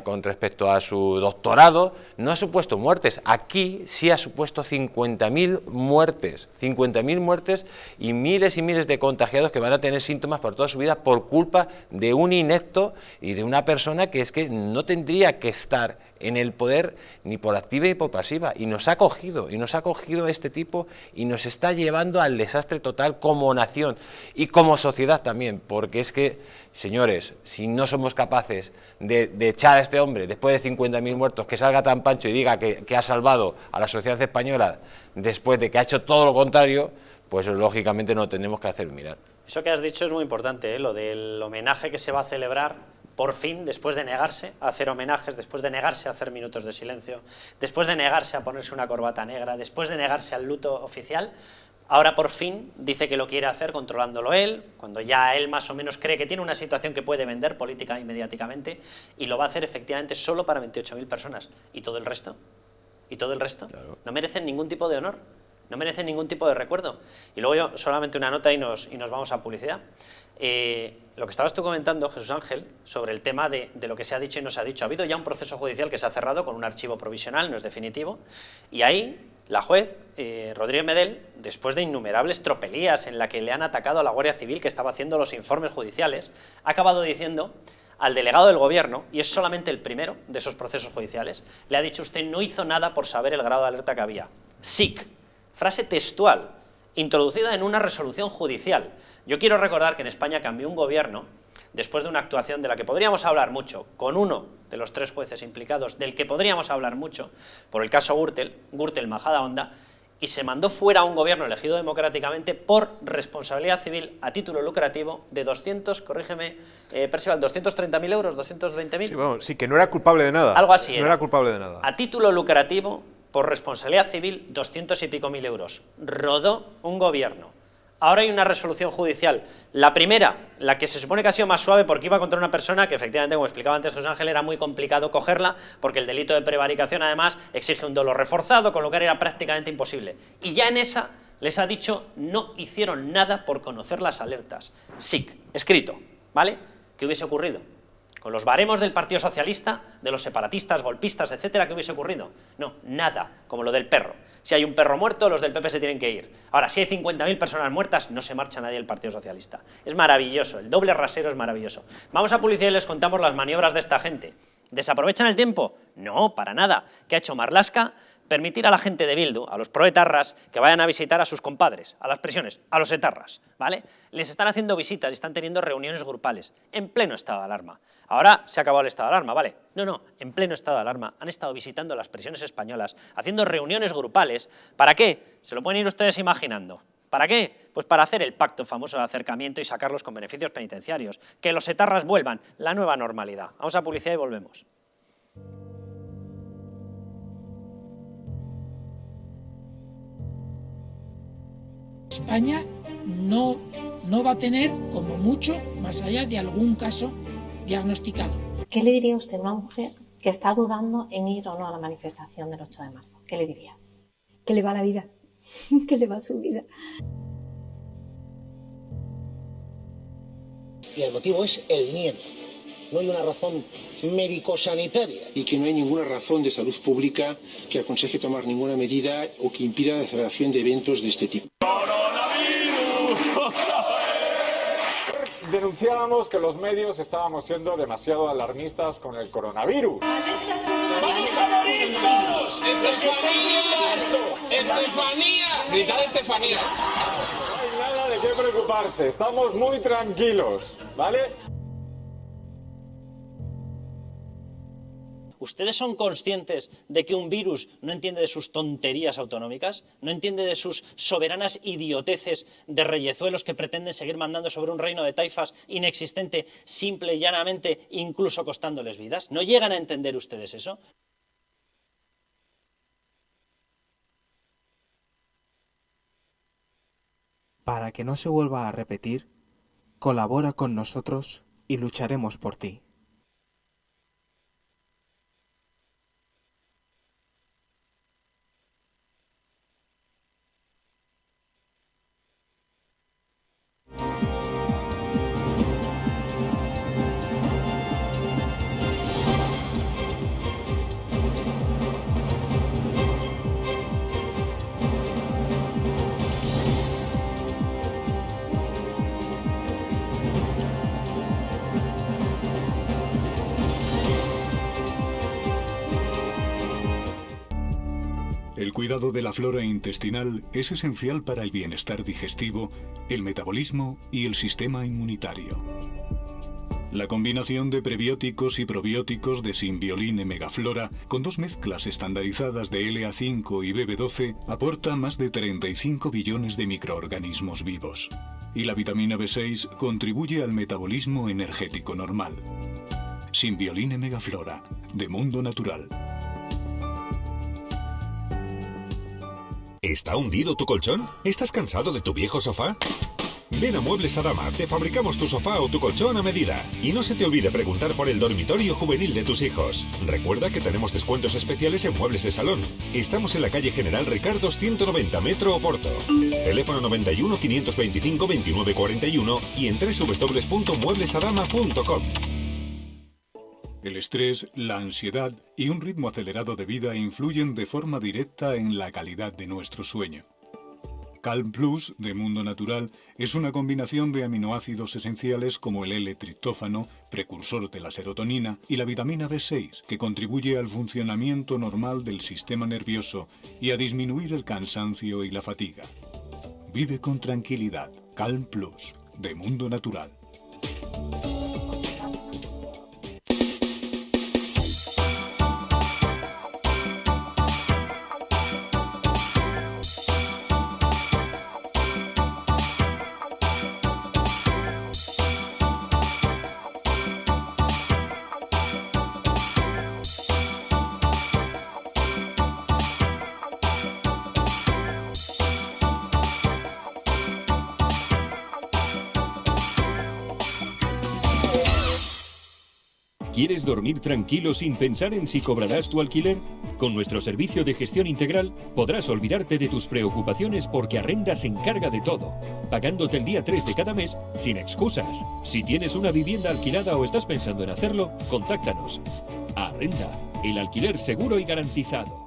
con respecto a su doctorado no ha supuesto muertes. Aquí sí ha supuesto 50.000 muertes. 50.000 muertes y miles de contagiados que van a tener síntomas por toda su vida por culpa de un inepto y de una persona que es que no tendría que estar en el poder ni por activa ni por pasiva, y nos ha cogido este tipo y nos está llevando al desastre total como nación y como sociedad también, porque es que, señores, si no somos capaces de echar a este hombre después de 50.000 muertos, que salga tan pancho y diga que ha salvado a la sociedad española después de que ha hecho todo lo contrario, pues lógicamente no tenemos que hacer mirar. Eso que has dicho es muy importante, lo del homenaje que se va a celebrar. Por fin, después de negarse a hacer homenajes, después de negarse a hacer minutos de silencio, después de negarse a ponerse una corbata negra, después de negarse al luto oficial, ahora por fin dice que lo quiere hacer controlándolo él, cuando ya él más o menos cree que tiene una situación que puede vender política y mediáticamente, y lo va a hacer efectivamente solo para 28.000 personas. ¿Y todo el resto? ¿Y todo el resto? Claro. No merecen ningún tipo de honor, no merecen ningún tipo de recuerdo. Y luego yo, solamente una nota y nos vamos a publicidad. Lo que estabas tú comentando, Jesús Ángel, sobre el tema de lo que se ha dicho y no se ha dicho. Ha habido ya un proceso judicial que se ha cerrado con un archivo provisional, no es definitivo, y ahí la juez, Rodríguez Medel, después de innumerables tropelías en la que le han atacado a la Guardia Civil que estaba haciendo los informes judiciales, ha acabado diciendo al delegado del gobierno, y es solamente el primero de esos procesos judiciales, le ha dicho: usted no hizo nada por saber el grado de alerta que había. SIC, frase textual, introducida en una resolución judicial. Yo quiero recordar que en España cambió un gobierno después de una actuación de la que podríamos hablar mucho, con uno de los 3 jueces implicados, del que podríamos hablar mucho, por el caso Gürtel Majadahonda, y se mandó fuera a un gobierno elegido democráticamente por responsabilidad civil a título lucrativo de 200, corrígeme, Percival, 230.000 euros, 220.000. Sí, bueno, sí, que no era culpable de nada. Algo así. No era culpable de nada. A título lucrativo, por responsabilidad civil, 200 y pico mil euros. Rodó un gobierno. Ahora hay una resolución judicial. La primera, la que se supone que ha sido más suave porque iba contra una persona que efectivamente, como explicaba antes José Ángel, era muy complicado cogerla porque el delito de prevaricación además exige un dolo reforzado, con lo que era prácticamente imposible. Y ya en esa les ha dicho: no hicieron nada por conocer las alertas. SIC, escrito, ¿vale? ¿Qué hubiese ocurrido? Con los baremos del Partido Socialista, de los separatistas, golpistas, etcétera, ¿qué hubiese ocurrido? No, nada, como lo del perro. Si hay un perro muerto, los del PP se tienen que ir. Ahora, si hay 50.000 personas muertas, no se marcha nadie del Partido Socialista. Es maravilloso, el doble rasero es maravilloso. Vamos a publicidad y les contamos las maniobras de esta gente. ¿Desaprovechan el tiempo? No, para nada. ¿Qué ha hecho Marlaska? Permitir a la gente de Bildu, a los proetarras, que vayan a visitar a sus compadres, a las prisiones, a los etarras, ¿vale? Les están haciendo visitas y están teniendo reuniones grupales, en pleno estado de alarma. Ahora se ha acabado el estado de alarma, ¿vale? No, en pleno estado de alarma han estado visitando las prisiones españolas, haciendo reuniones grupales. ¿Para qué? Se lo pueden ir ustedes imaginando. ¿Para qué? Pues para hacer el pacto famoso de acercamiento y sacarlos con beneficios penitenciarios. Que los etarras vuelvan, la nueva normalidad. Vamos a publicidad y volvemos. España no va a tener, como mucho, más allá de algún caso diagnosticado. ¿Qué le diría usted a una mujer que está dudando en ir o no a la manifestación del 8 de marzo? ¿Qué le diría? que le va la vida, que le va su vida. Y el motivo es el miedo. No hay una razón médico-sanitaria. Y que no hay ninguna razón de salud pública que aconseje tomar ninguna medida o que impida la celebración de eventos de este tipo. Denunciábamos que los medios estábamos siendo demasiado alarmistas con el coronavirus. ¡Vamos a morir todos! ¡Estefanía! ¡Estefanía! ¡Gritad Estefanía! No hay nada de qué preocuparse, estamos muy tranquilos, ¿vale? ¿Ustedes son conscientes de que un virus no entiende de sus tonterías autonómicas? ¿No entiende de sus soberanas idioteces de reyezuelos que pretenden seguir mandando sobre un reino de taifas inexistente, simple y llanamente, incluso costándoles vidas? ¿No llegan a entender ustedes eso? Para que no se vuelva a repetir, colabora con nosotros y lucharemos por ti. El cuidado de la flora intestinal es esencial para el bienestar digestivo, el metabolismo y el sistema inmunitario. La combinación de prebióticos y probióticos de Symbioline Megaflora, con 2 mezclas estandarizadas de LA5 y BB12, aporta más de 35 billones de microorganismos vivos. Y la vitamina B6 contribuye al metabolismo energético normal. Symbioline Megaflora, de Mundo Natural. ¿Está hundido tu colchón? ¿Estás cansado de tu viejo sofá? Ven a Muebles Adama, te fabricamos tu sofá o tu colchón a medida. Y no se te olvide preguntar por el dormitorio juvenil de tus hijos. Recuerda que tenemos descuentos especiales en muebles de salón. Estamos en la calle General Ricardo 190, Metro Oporto. Teléfono 91 525 2941 y en www.mueblesadama.com. El estrés, la ansiedad y un ritmo acelerado de vida influyen de forma directa en la calidad de nuestro sueño. Calm Plus, de Mundo Natural, es una combinación de aminoácidos esenciales como el L-triptófano, precursor de la serotonina, y la vitamina B6, que contribuye al funcionamiento normal del sistema nervioso y a disminuir el cansancio y la fatiga. Vive con tranquilidad. Calm Plus, de Mundo Natural. ¿Quieres dormir tranquilo sin pensar en si cobrarás tu alquiler? Con nuestro servicio de gestión integral podrás olvidarte de tus preocupaciones porque Arrenda se encarga de todo, pagándote el día 3 de cada mes sin excusas. Si tienes una vivienda alquilada o estás pensando en hacerlo, contáctanos. Arrenda, el alquiler seguro y garantizado.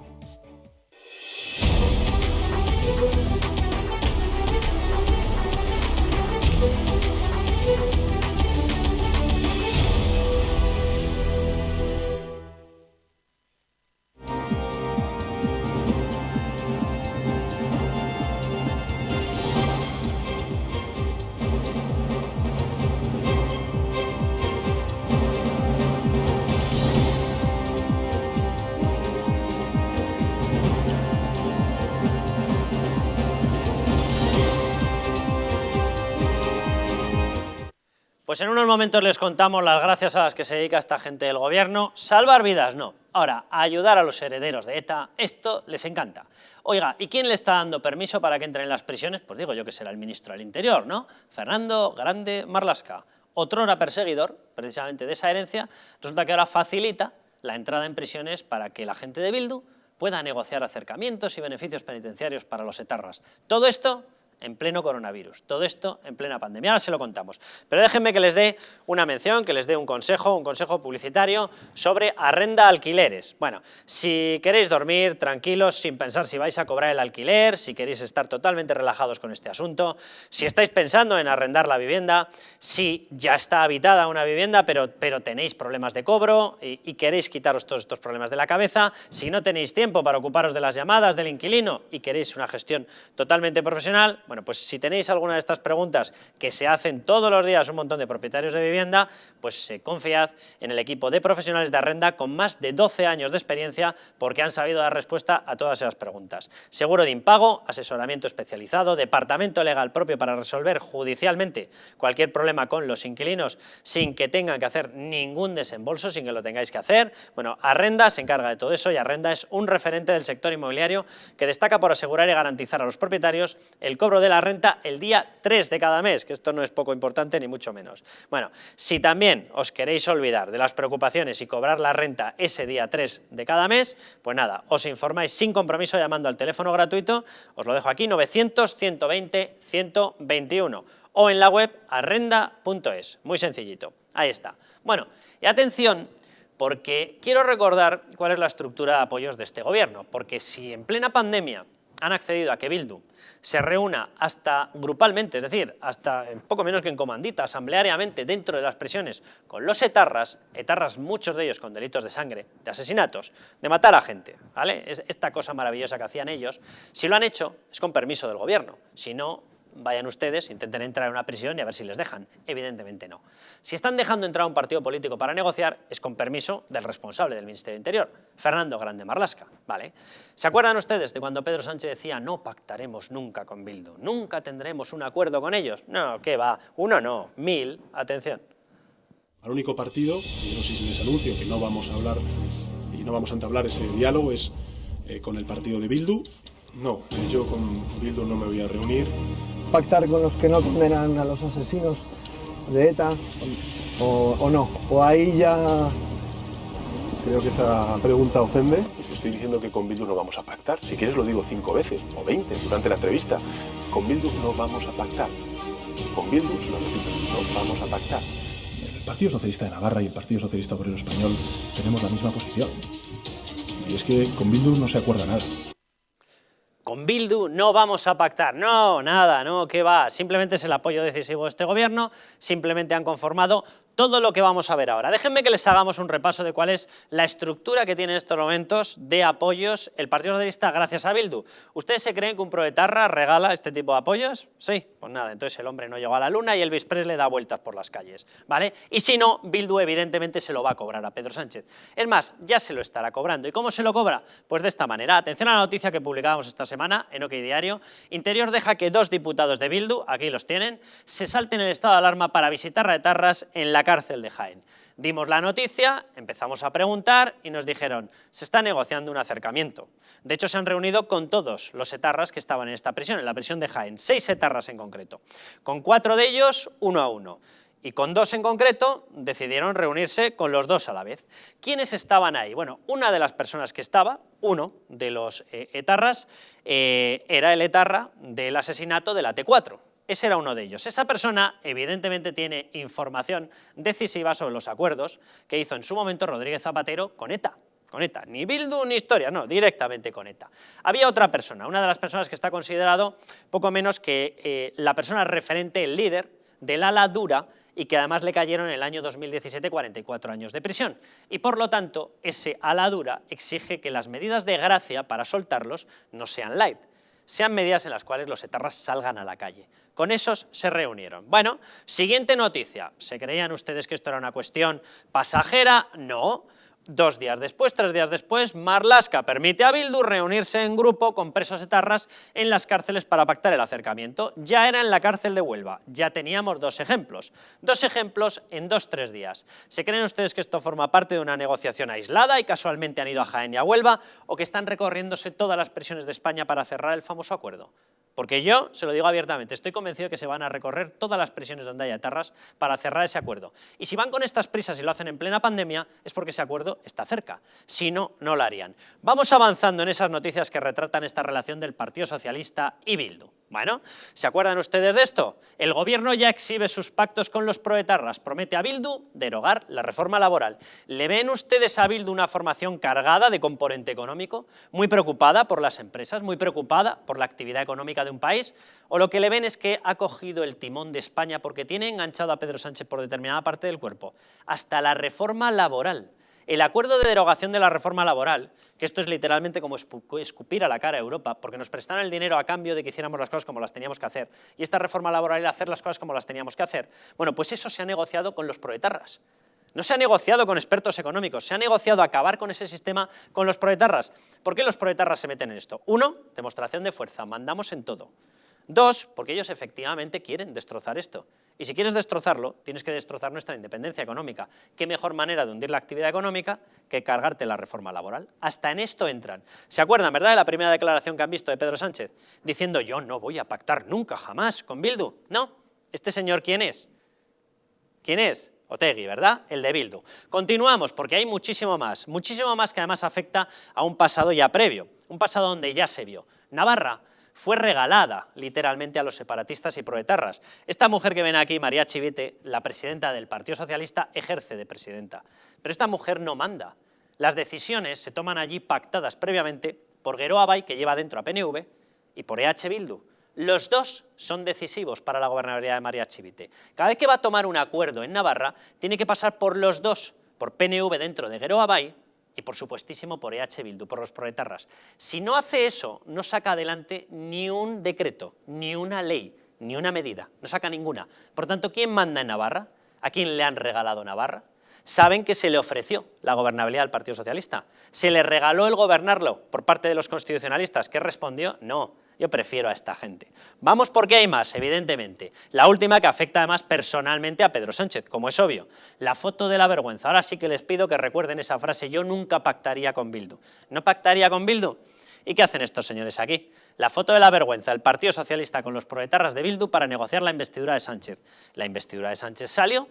Pues en unos momentos les contamos las gracias a las que se dedica esta gente del gobierno. Salvar vidas no. Ahora, ayudar a los herederos de ETA, esto les encanta. Oiga, ¿y quién le está dando permiso para que entren en las prisiones? Pues digo yo que será el ministro del Interior, ¿no? Fernando Grande Marlaska, otrora perseguidor, precisamente de esa herencia, resulta que ahora facilita la entrada en prisiones para que la gente de Bildu pueda negociar acercamientos y beneficios penitenciarios para los etarras. Todo esto en pleno coronavirus, todo esto en plena pandemia. Ahora se lo contamos. Pero déjenme que les dé una mención, que les dé un consejo publicitario sobre arrenda alquileres. Bueno, si queréis dormir tranquilos sin pensar si vais a cobrar el alquiler, si queréis estar totalmente relajados con este asunto, si estáis pensando en arrendar la vivienda, si ya está habitada una vivienda pero tenéis problemas de cobro y queréis quitaros todos estos problemas de la cabeza, si no tenéis tiempo para ocuparos de las llamadas del inquilino y queréis una gestión totalmente profesional, bueno, pues si tenéis alguna de estas preguntas que se hacen todos los días un montón de propietarios de vivienda, pues confiad en el equipo de profesionales de Arrenda con más de 12 años de experiencia porque han sabido dar respuesta a todas esas preguntas. Seguro de impago, asesoramiento especializado, departamento legal propio para resolver judicialmente cualquier problema con los inquilinos sin que tengan que hacer ningún desembolso, sin que lo tengáis que hacer. Bueno, Arrenda se encarga de todo eso y Arrenda es un referente del sector inmobiliario que destaca por asegurar y garantizar a los propietarios el cobro de la renta el día 3 de cada mes, que esto no es poco importante ni mucho menos. Bueno, si también os queréis olvidar de las preocupaciones y cobrar la renta ese día 3 de cada mes, pues nada, os informáis sin compromiso llamando al teléfono gratuito, os lo dejo aquí, 900-120-121 o en la web arrenda.es, muy sencillito, ahí está. Bueno, y atención, porque quiero recordar cuál es la estructura de apoyos de este gobierno, porque si en plena pandemia han accedido a que Bildu se reúna hasta grupalmente, es decir, hasta poco menos que en comandita, asambleariamente dentro de las prisiones con los etarras muchos de ellos con delitos de sangre, de asesinatos, de matar a gente, ¿vale? Es esta cosa maravillosa que hacían ellos. Si lo han hecho, es con permiso del gobierno, si no, vayan ustedes, intenten entrar en una prisión y a ver si les dejan. Evidentemente no. Si están dejando entrar a un partido político para negociar, es con permiso del responsable del Ministerio del Interior, Fernando Grande Marlaska, ¿vale? ¿Se acuerdan ustedes de cuando Pedro Sánchez decía no pactaremos nunca con Bildu, nunca tendremos un acuerdo con ellos? No, ¿qué va? Uno no, 1000, atención. Al único partido, y no sé si les anuncio que no vamos a hablar y no vamos a entablar ese diálogo, es con el partido de Bildu. No, yo con Bildu no me voy a reunir. ¿Pactar con los que no condenan a los asesinos de ETA o no? O ahí ya... Creo que esa pregunta ofende. Si estoy diciendo que con Bildu no vamos a pactar, si quieres lo digo 5 veces o 20 durante la entrevista. Con Bildu no vamos a pactar. Con Bildu, se lo repito, no vamos a pactar. El Partido Socialista de Navarra y el Partido Socialista Obrero Español tenemos la misma posición. Y es que con Bildu no se acuerda nada. Con Bildu no vamos a pactar, no, nada, no, ¿qué va? Simplemente es el apoyo decisivo de este gobierno, simplemente han conformado todo lo que vamos a ver ahora. Déjenme que les hagamos un repaso de cuál es la estructura que tiene en estos momentos de apoyos el Partido Socialista gracias a Bildu. ¿Ustedes se creen que un proetarra regala este tipo de apoyos? Sí, pues nada, entonces el hombre no llegó a la luna y Elvis Presley da vueltas por las calles, ¿vale? Y si no, Bildu evidentemente se lo va a cobrar a Pedro Sánchez. Es más, ya se lo estará cobrando. ¿Y cómo se lo cobra? Pues de esta manera. Atención a la noticia que publicábamos esta semana en OK Diario. Interior deja que 2 diputados de Bildu, aquí los tienen, se salten el estado de alarma para visitar a etarras en la cárcel de Jaén. Dimos la noticia, empezamos a preguntar y nos dijeron, se está negociando un acercamiento. De hecho, se han reunido con todos los etarras que estaban en esta prisión, en la prisión de Jaén, 6 etarras en concreto. Con 4 de ellos, 1 a 1. Y con 2 en concreto decidieron reunirse con los 2 a la vez. ¿Quiénes estaban ahí? Bueno, una de las personas que estaba, uno de los etarras, era el etarra del asesinato de la T4. Ese era uno de ellos. Esa persona evidentemente tiene información decisiva sobre los acuerdos que hizo en su momento Rodríguez Zapatero con ETA. Con ETA, ni Bildu ni historia, no, directamente con ETA. Había otra persona, una de las personas que está considerado poco menos que la persona referente, el líder del ala dura y que además le cayeron en el año 2017 44 años de prisión. Y por lo tanto, ese ala dura exige que las medidas de gracia para soltarlos no sean light, sean medidas en las cuales los etarras salgan a la calle. Con esos se reunieron. Bueno, siguiente noticia. ¿Se creían ustedes que esto era una cuestión pasajera? No. 2 días después, 3 días después, Marlaska permite a Bildu reunirse en grupo con presos etarras en las cárceles para pactar el acercamiento. Ya era en la cárcel de Huelva, ya teníamos 2 ejemplos. 2 ejemplos en 2-3 días. ¿Se creen ustedes que esto forma parte de una negociación aislada y casualmente han ido a Jaén y a Huelva o que están recorriéndose todas las prisiones de España para cerrar el famoso acuerdo? Porque yo, se lo digo abiertamente, estoy convencido de que se van a recorrer todas las prisiones donde haya etarras para cerrar ese acuerdo. Y si van con estas prisas y lo hacen en plena pandemia, es porque ese acuerdo está cerca. Si no, no lo harían. Vamos avanzando en esas noticias que retratan esta relación del Partido Socialista y Bildu. Bueno, ¿se acuerdan ustedes de esto? El gobierno ya exhibe sus pactos con los proetarras, promete a Bildu derogar la reforma laboral. ¿Le ven ustedes a Bildu una formación cargada de componente económico, muy preocupada por las empresas, muy preocupada por la actividad económica de un país? ¿O lo que le ven es que ha cogido el timón de España porque tiene enganchado a Pedro Sánchez por determinada parte del cuerpo? Hasta la reforma laboral. El acuerdo de derogación de la reforma laboral, que esto es literalmente como escupir a la cara a Europa, porque nos prestaron el dinero a cambio de que hiciéramos las cosas como las teníamos que hacer, y esta reforma laboral era hacer las cosas como las teníamos que hacer, bueno, pues eso se ha negociado con los proetarras. No se ha negociado con expertos económicos, se ha negociado acabar con ese sistema con los proetarras. ¿Por qué los proetarras se meten en esto? 1, demostración de fuerza, mandamos en todo. 2, porque ellos efectivamente quieren destrozar esto. Y si quieres destrozarlo, tienes que destrozar nuestra independencia económica. ¿Qué mejor manera de hundir la actividad económica que cargarte la reforma laboral? Hasta en esto entran. ¿Se acuerdan, verdad, de la primera declaración que han visto de Pedro Sánchez? Diciendo, yo no voy a pactar nunca, jamás, con Bildu. No. ¿Este señor quién es? ¿Quién es? Otegi, ¿verdad? El de Bildu. Continuamos, porque hay muchísimo más que además afecta a un pasado ya previo, un pasado donde ya se vio. Navarra fue regalada literalmente a los separatistas y proetarras. Esta mujer que ven aquí, María Chivite, la presidenta del Partido Socialista, ejerce de presidenta. Pero esta mujer no manda. Las decisiones se toman allí pactadas previamente por Gueró Abay, que lleva dentro a PNV, y por EH Bildu. Los dos son decisivos para la gobernabilidad de María Chivite. Cada vez que va a tomar un acuerdo en Navarra, tiene que pasar por los dos, por PNV dentro de Gueró Abay, y por supuestísimo por EH Bildu, por los proetarras. Si no hace eso, no saca adelante ni un decreto, ni una ley, ni una medida, no saca ninguna. Por tanto, ¿quién manda en Navarra? ¿A quién le han regalado Navarra? Saben que se le ofreció la gobernabilidad al Partido Socialista. ¿Se le regaló el gobernarlo por parte de los constitucionalistas? ¿Qué respondió? No. Yo prefiero a esta gente. Vamos porque hay más, evidentemente. La última que afecta además personalmente a Pedro Sánchez, como es obvio. La foto de la vergüenza. Ahora sí que les pido que recuerden esa frase, yo nunca pactaría con Bildu. ¿No pactaría con Bildu? ¿Y qué hacen estos señores aquí? La foto de la vergüenza, el Partido Socialista con los proetarras de Bildu para negociar la investidura de Sánchez. La investidura de Sánchez salió,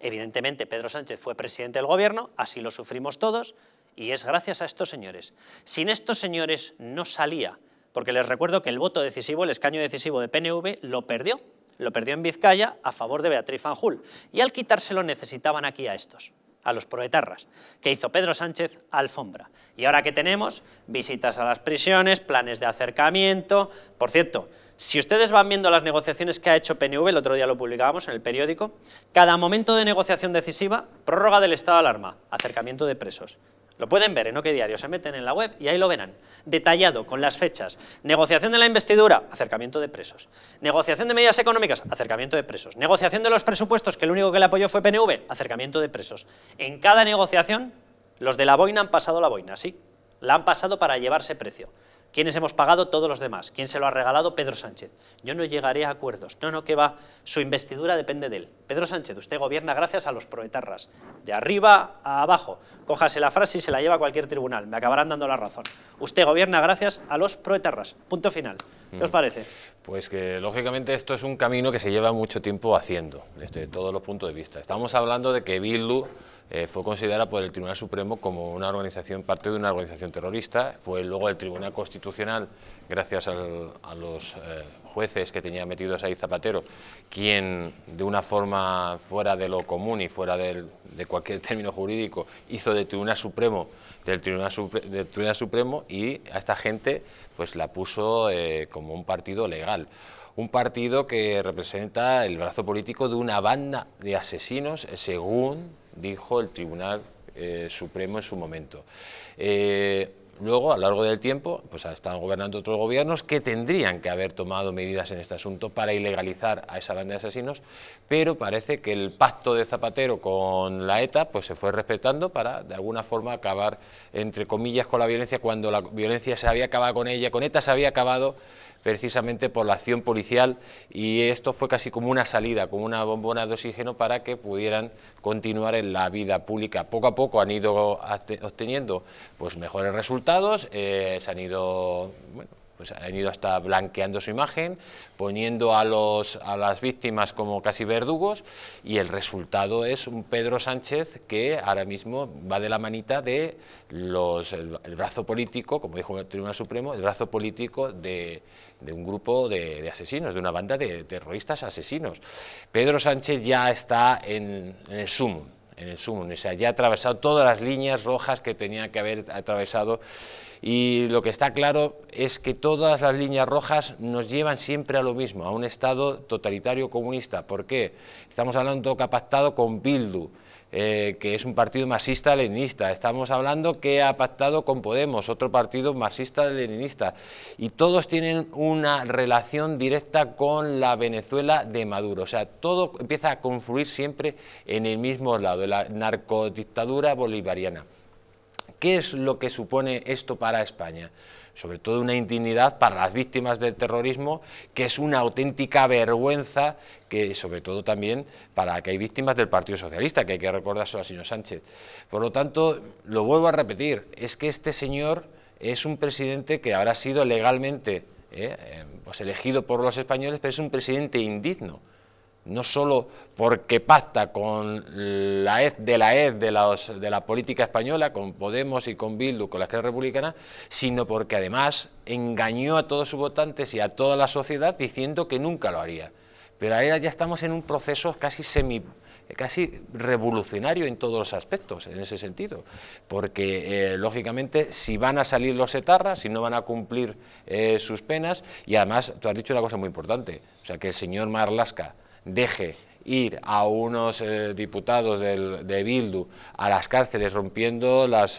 evidentemente Pedro Sánchez fue presidente del gobierno, así lo sufrimos todos, y es gracias a estos señores. Sin estos señores no salía, porque les recuerdo que el voto decisivo, el escaño decisivo de PNV, lo perdió en Vizcaya a favor de Beatriz Fanjul, y al quitárselo necesitaban aquí a estos, a los proetarras. ¿Qué hizo Pedro Sánchez? Alfombra. Y ahora que tenemos visitas a las prisiones, planes de acercamiento. Por cierto, si ustedes van viendo las negociaciones que ha hecho PNV, el otro día lo publicábamos en el periódico, cada momento de negociación decisiva, prórroga del estado de alarma, acercamiento de presos. Lo pueden ver en OK Diario, se meten en la web y ahí lo verán, detallado, con las fechas. Negociación de la investidura, acercamiento de presos. Negociación de medidas económicas, acercamiento de presos. Negociación de los presupuestos, que el único que le apoyó fue PNV, acercamiento de presos. En cada negociación, los de la boina han pasado la boina, sí, la han pasado para llevarse precio. ¿Quiénes hemos pagado? Todos los demás. ¿Quién se lo ha regalado? Pedro Sánchez. Yo no llegaré a acuerdos. No, que va. Su investidura depende de él. Pedro Sánchez, usted gobierna gracias a los proetarras. De arriba a abajo. Cójase la frase y se la lleva a cualquier tribunal. Me acabarán dando la razón. Usted gobierna gracias a los proetarras. Punto final. ¿Qué os parece? Pues que, lógicamente, esto es un camino que se lleva mucho tiempo haciendo, desde todos los puntos de vista. Estamos hablando de que Bildu fue considerada por el Tribunal Supremo como una organización, parte de una organización terrorista. Fue luego el Tribunal Constitucional, gracias a los jueces que tenía metidos ahí Zapatero, quien de una forma fuera de lo común y fuera de cualquier término jurídico hizo del Tribunal Supremo y a esta gente pues la puso como un partido legal. Un partido que representa el brazo político de una banda de asesinos, según dijo el Tribunal Supremo en su momento. Luego, a lo largo del tiempo, pues están gobernando otros gobiernos que tendrían que haber tomado medidas en este asunto para ilegalizar a esa banda de asesinos, pero parece que el pacto de Zapatero con la ETA pues se fue respetando para, de alguna forma, acabar, entre comillas, con la violencia, cuando la violencia se había acabado con ella, con ETA se había acabado precisamente por la acción policial, y esto fue casi como una salida, como una bombona de oxígeno para que pudieran continuar en la vida pública. Poco a poco han ido obteniendo pues mejores resultados, se han ido pues han ido hasta blanqueando su imagen, poniendo a las víctimas como casi verdugos, y el resultado es un Pedro Sánchez que ahora mismo va de la manita de el brazo político, como dijo el Tribunal Supremo, el brazo político de un grupo de asesinos, de una banda de terroristas asesinos. Pedro Sánchez ya está en el sumum, o sea, ya ha atravesado todas las líneas rojas que tenía que haber atravesado, y lo que está claro es que todas las líneas rojas nos llevan siempre a lo mismo, a un Estado totalitario comunista. ¿Por qué? Estamos hablando que ha pactado con Bildu, que es un partido marxista-leninista. Estamos hablando que ha pactado con Podemos, otro partido marxista-leninista, y todos tienen una relación directa con la Venezuela de Maduro. O sea, todo empieza a confluir siempre en el mismo lado, en la narcodictadura bolivariana. ¿Qué es lo que supone esto para España? Sobre todo una indignidad para las víctimas del terrorismo, que es una auténtica vergüenza, que sobre todo también para que hay víctimas del Partido Socialista, que hay que recordárselo al señor Sánchez. Por lo tanto, lo vuelvo a repetir, es que este señor es un presidente que habrá sido legalmente pues elegido por los españoles, pero es un presidente indigno. No solo porque pacta con la de la política española, con Podemos y con Bildu, con la Esquerra Republicana, sino porque además engañó a todos sus votantes y a toda la sociedad diciendo que nunca lo haría. Pero ahora ya estamos en un proceso casi revolucionario en todos los aspectos, en ese sentido, porque lógicamente si van a salir los etarras, si no van a cumplir sus penas, y además tú has dicho una cosa muy importante, o sea, que el señor Marlaska deje ir a unos diputados de Bildu a las cárceles rompiendo las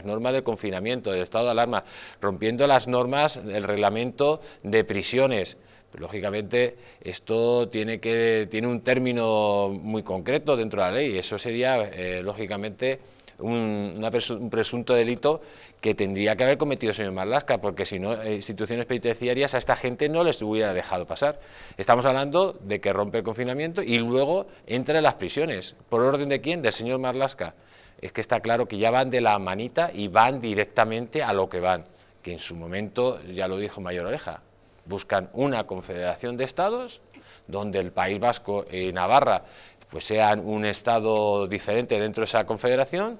normas del confinamiento, del estado de alarma, rompiendo las normas del reglamento de prisiones. Lógicamente esto tiene un término muy concreto dentro de la ley, eso sería lógicamente un presunto delito que tendría que haber cometido el señor Marlaska, porque si no, instituciones penitenciarias a esta gente no les hubiera dejado pasar. Estamos hablando de que rompe el confinamiento y luego entra en las prisiones. ¿Por orden de quién? Del señor Marlaska. Es que está claro que ya van de la manita y van directamente a lo que van, que en su momento, ya lo dijo Mayor Oreja, buscan una confederación de estados donde el País Vasco y Navarra pues sean un estado diferente dentro de esa confederación,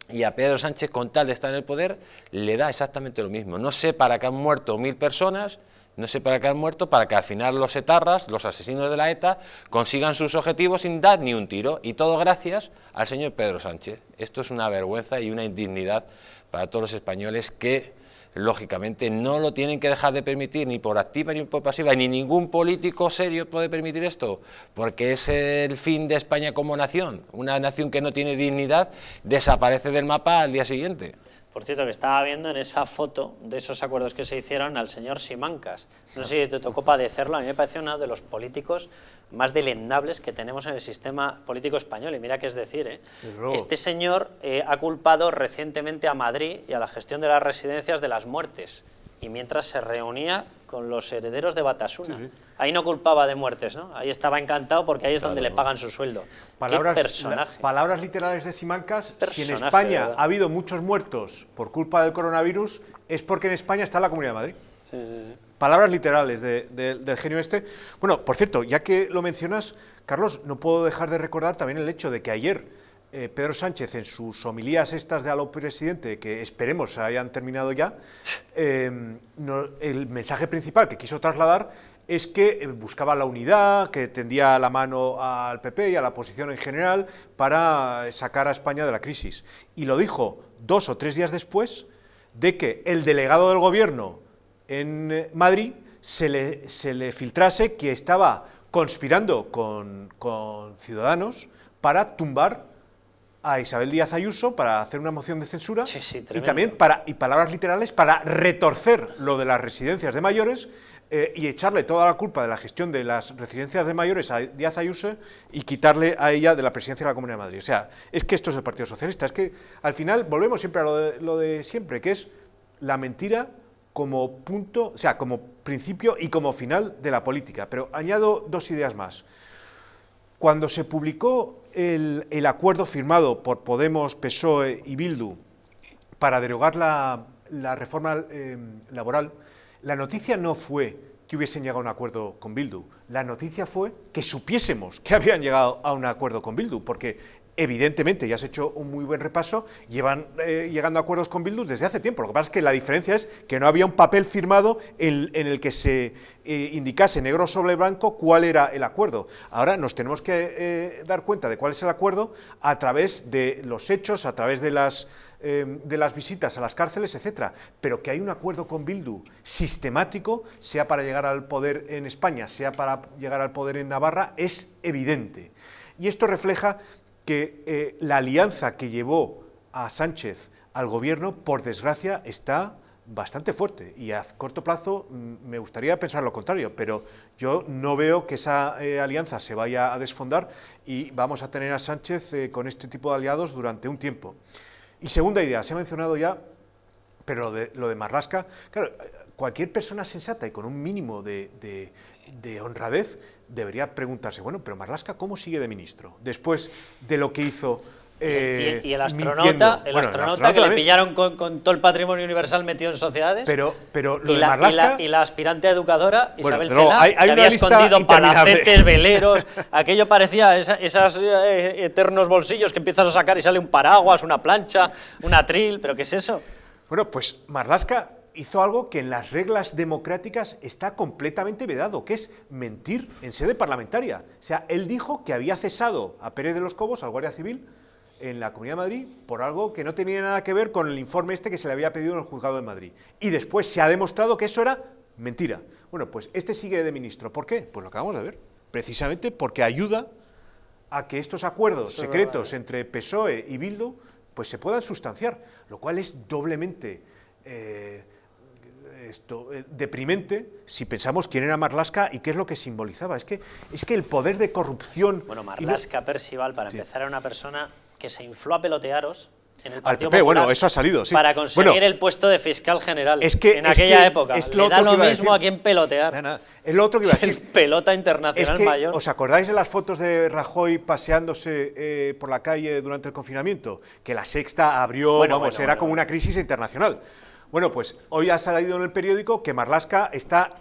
y a Pedro Sánchez, con tal de estar en el poder, le da exactamente lo mismo. No sé para qué han muerto 1000 personas, no sé para qué han muerto, para que al final los etarras, los asesinos de la ETA, consigan sus objetivos sin dar ni un tiro, y todo gracias al señor Pedro Sánchez. Esto es una vergüenza y una indignidad para todos los españoles que lógicamente no lo tienen que dejar de permitir, ni por activa ni por pasiva, ni ningún político serio puede permitir esto, porque es el fin de España como nación. Una nación que no tiene dignidad desaparece del mapa al día siguiente. Por cierto, que estaba viendo en esa foto de esos acuerdos que se hicieron al señor Simancas. No sé si te tocó padecerlo, a mí me parece uno de los políticos más delendables que tenemos en el sistema político español. Y mira qué es decir, este señor ha culpado recientemente a Madrid y a la gestión de las residencias de las muertes. Y mientras se reunía con los herederos de Batasuna. Sí. Ahí no culpaba de muertes, ¿no? Ahí estaba encantado porque ahí es donde le pagan su sueldo. Palabras, ¡qué personaje! Palabras literales de Simancas: si en España ha habido muchos muertos por culpa del coronavirus, es porque en España está la Comunidad de Madrid. Sí. Palabras literales del genio este. Bueno, por cierto, ya que lo mencionas, Carlos, no puedo dejar de recordar también el hecho de que ayer Pedro Sánchez, en sus homilías estas de a lo presidente, que esperemos hayan terminado ya, el mensaje principal que quiso trasladar es que buscaba la unidad, que tendía la mano al PP y a la oposición en general para sacar a España de la crisis. Y lo dijo 2 o 3 días después de que el delegado del gobierno en Madrid se le filtrase que estaba conspirando con Ciudadanos para tumbar a Isabel Díaz Ayuso, para hacer una moción de censura, y también palabras literales, para retorcer lo de las residencias de mayores y echarle toda la culpa de la gestión de las residencias de mayores a Díaz Ayuso y quitarle a ella de la presidencia de la Comunidad de Madrid. O sea, es que esto es el Partido Socialista, es que al final volvemos siempre a lo de siempre, que es la mentira como punto, o sea, como principio y como final de la política. Pero añado 2 ideas más. Cuando se publicó el acuerdo firmado por Podemos, PSOE y Bildu para derogar la la reforma laboral, la noticia no fue que hubiesen llegado a un acuerdo con Bildu, la noticia fue que supiésemos que habían llegado a un acuerdo con Bildu, porque evidentemente, ya has hecho un muy buen repaso, llevan llegando a acuerdos con Bildu desde hace tiempo. Lo que pasa es que la diferencia es que no había un papel firmado en el que se indicase negro sobre blanco cuál era el acuerdo. Ahora nos tenemos que dar cuenta de cuál es el acuerdo a través de los hechos, a través de las visitas a las cárceles, etcétera, pero que hay un acuerdo con Bildu sistemático, sea para llegar al poder en España, sea para llegar al poder en Navarra, es evidente. Y esto refleja que la alianza que llevó a Sánchez al gobierno, por desgracia, está bastante fuerte, y a corto plazo me gustaría pensar lo contrario, pero yo no veo que esa alianza se vaya a desfondar y vamos a tener a Sánchez con este tipo de aliados durante un tiempo. Y segunda idea, se ha mencionado ya, pero lo de Marlaska, claro, cualquier persona sensata y con un mínimo de honradez debería preguntarse, bueno, pero Marlaska, ¿cómo sigue de ministro? Después de lo que hizo... y el astronauta, el astronauta que le pillaron con todo el patrimonio universal metido en sociedades. Pero lo de Marlaska... Y la aspirante a educadora, Isabel bueno, Cela, que había escondido palacetes, veleros, aquello parecía esos eternos bolsillos que empiezas a sacar y sale un paraguas, una plancha, un atril, ¿pero qué es eso? Bueno, pues Marlaska hizo algo que en las reglas democráticas está completamente vedado, que es mentir en sede parlamentaria. O sea, él dijo que había cesado a Pérez de los Cobos, al Guardia Civil, en la Comunidad de Madrid, por algo que no tenía nada que ver con el informe este que se le había pedido en el Juzgado de Madrid. Y después se ha demostrado que eso era mentira. Bueno, pues este sigue de ministro. ¿Por qué? Pues lo acabamos de ver. Precisamente porque ayuda a que estos acuerdos secretos entre PSOE y Bildu pues se puedan sustanciar, lo cual es doblemente deprimente si pensamos quién era Marlaska y qué es lo que simbolizaba. Es que el poder de corrupción... Bueno, Marlaska, Percival, para empezar, era una persona que se infló a pelotearos en el Partido Popular, bueno, eso ha salido, sí. Para conseguir el puesto de fiscal general en aquella época. Le da lo mismo a quien pelotear. Es lo otro que iba a decir. El pelota internacional mayor. ¿Os acordáis de las fotos de Rajoy paseándose por la calle durante el confinamiento? Que La Sexta abrió, era como una crisis internacional. Bueno, pues hoy ha salido en el periódico que Marlaska está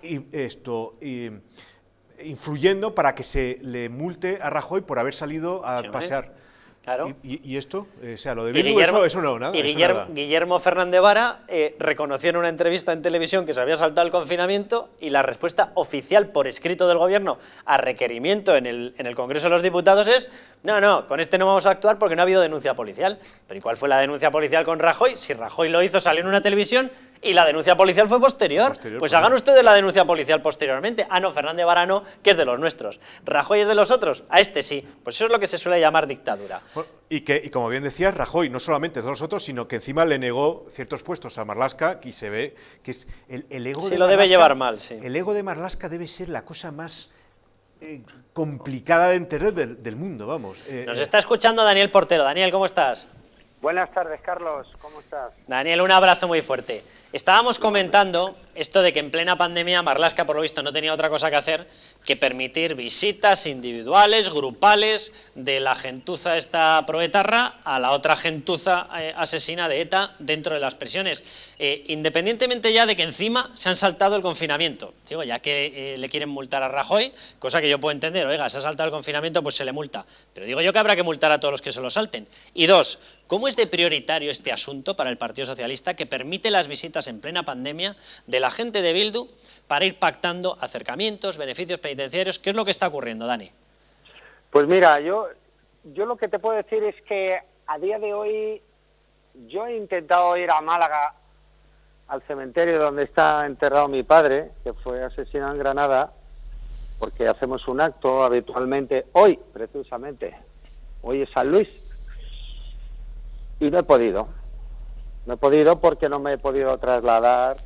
influyendo para que se le multe a Rajoy por haber salido a pasear. Claro. ¿Y esto? O sea, lo de Bildu, eso no, nada. Y Guillermo Fernández Vara reconoció en una entrevista en televisión que se había saltado el confinamiento, y la respuesta oficial por escrito del Gobierno a requerimiento en el Congreso de los Diputados es: no, con este no vamos a actuar porque no ha habido denuncia policial. ¿Pero y cuál fue la denuncia policial con Rajoy? Si Rajoy lo hizo, salió en una televisión, y la denuncia policial fue posterior. Pues hagan ustedes la denuncia policial posteriormente. Ah, no, Fernández Vara no, que es de los nuestros. Rajoy es de los otros, a este sí. Pues eso es lo que se suele llamar dictadura. Y como bien decías, Rajoy no solamente es de los otros, sino que encima le negó ciertos puestos a Marlaska, y se ve que es el ego de Marlaska. Sí, lo debe llevar mal, sí. El ego de Marlaska debe ser la cosa más complicada de entender del mundo, vamos. Nos está escuchando Daniel Portero. Daniel, ¿cómo estás? Buenas tardes, Carlos, ¿cómo estás? Daniel, un abrazo muy fuerte. Estábamos comentando esto de que en plena pandemia Marlaska, por lo visto, no tenía otra cosa que hacer que permitir visitas individuales, grupales, de la gentuza esta proetarra a la otra gentuza asesina de ETA dentro de las prisiones. Independientemente ya de que encima se han saltado el confinamiento. Digo, ya que le quieren multar a Rajoy, cosa que yo puedo entender, oiga, se ha saltado el confinamiento, pues se le multa. Pero digo yo que habrá que multar a todos los que se lo salten. Y dos, ¿cómo es de prioritario este asunto para el Partido Socialista, que permite las visitas en plena pandemia de la gente de Bildu para ir pactando acercamientos, beneficios penitenciarios? ¿Qué es lo que está ocurriendo, Dani? Pues mira, yo lo que te puedo decir es que a día de hoy yo he intentado ir a Málaga, al cementerio donde está enterrado mi padre, que fue asesinado en Granada, porque hacemos un acto habitualmente, hoy precisamente, hoy es San Luis, y no he podido porque no me he podido trasladar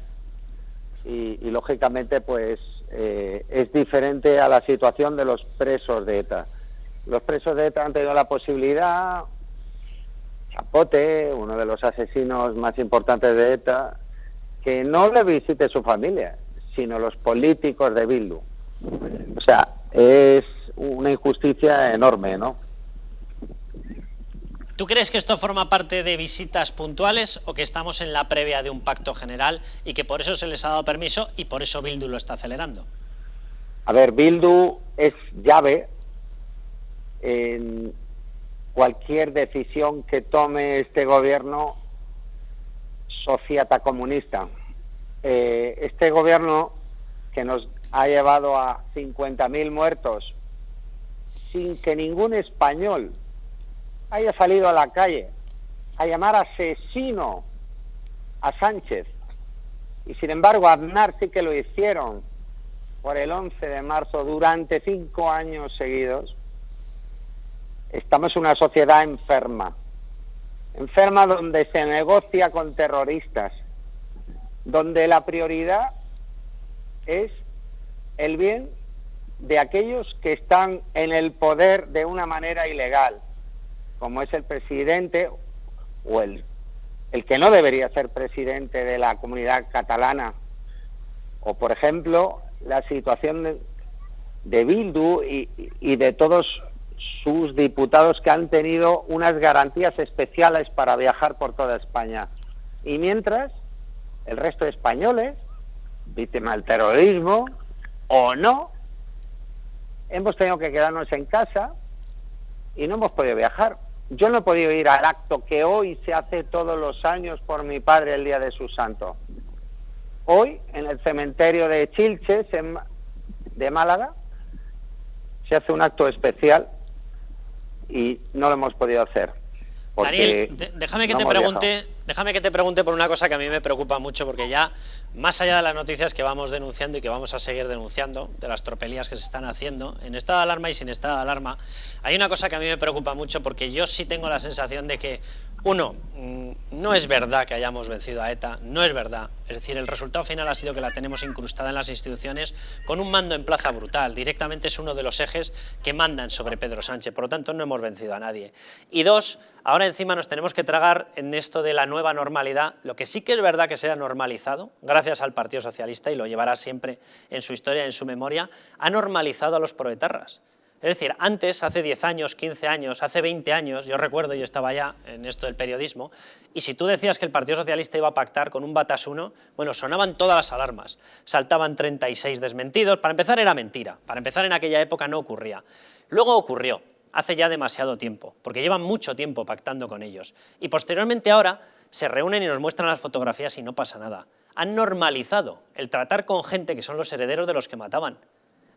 y lógicamente pues es diferente a la situación de los presos de ETA. Los presos de ETA han tenido la posibilidad, Chapote, uno de los asesinos más importantes de ETA, que no le visite su familia, sino los políticos de Bildu. O sea, es una injusticia enorme, ¿no? ¿Tú crees que esto forma parte de visitas puntuales o que estamos en la previa de un pacto general y que por eso se les ha dado permiso y por eso Bildu lo está acelerando? A ver, Bildu es llave en cualquier decisión que tome este gobierno sociata comunista. Este gobierno que nos ha llevado a 50.000 muertos sin que ningún español haya salido a la calle a llamar asesino a Sánchez, y sin embargo a Aznar sí que lo hicieron por el 11 de marzo durante 5 años seguidos. Estamos en una sociedad enferma donde se negocia con terroristas, donde la prioridad es el bien de aquellos que están en el poder de una manera ilegal, como es el presidente o el que no debería ser presidente de la comunidad catalana, o por ejemplo la situación de Bildu y de todos sus diputados que han tenido unas garantías especiales para viajar por toda España. Y mientras, el resto de españoles, víctimas del terrorismo o no, hemos tenido que quedarnos en casa y no hemos podido viajar. Yo no he podido ir al acto que hoy se hace todos los años por mi padre el día de su santo. Hoy, en el cementerio de Chilches, de Málaga, se hace un acto especial y no lo hemos podido hacer. Daniel, déjame que te pregunte por una cosa que a mí me preocupa mucho, porque ya, más allá de las noticias que vamos denunciando y que vamos a seguir denunciando, de las tropelías que se están haciendo, en estado de alarma y sin estado de alarma, hay una cosa que a mí me preocupa mucho, porque yo sí tengo la sensación de que, uno, no es verdad que hayamos vencido a ETA, no es verdad. Es decir, el resultado final ha sido que la tenemos incrustada en las instituciones con un mando en plaza brutal. Directamente es uno de los ejes que mandan sobre Pedro Sánchez. Por lo tanto, no hemos vencido a nadie. Y dos, ahora encima nos tenemos que tragar en esto de la nueva normalidad, lo que sí que es verdad que se ha normalizado, gracias al Partido Socialista, y lo llevará siempre en su historia, en su memoria, ha normalizado a los proetarras. Es decir, antes, hace 10 años, 15 años, hace 20 años, yo recuerdo, yo estaba ya en esto del periodismo, y si tú decías que el Partido Socialista iba a pactar con un Batasuna, bueno, sonaban todas las alarmas, saltaban 36 desmentidos. Para empezar era mentira, para empezar en aquella época no ocurría. Luego ocurrió, hace ya demasiado tiempo, porque llevan mucho tiempo pactando con ellos, y posteriormente ahora se reúnen y nos muestran las fotografías y no pasa nada. Han normalizado el tratar con gente que son los herederos de los que mataban.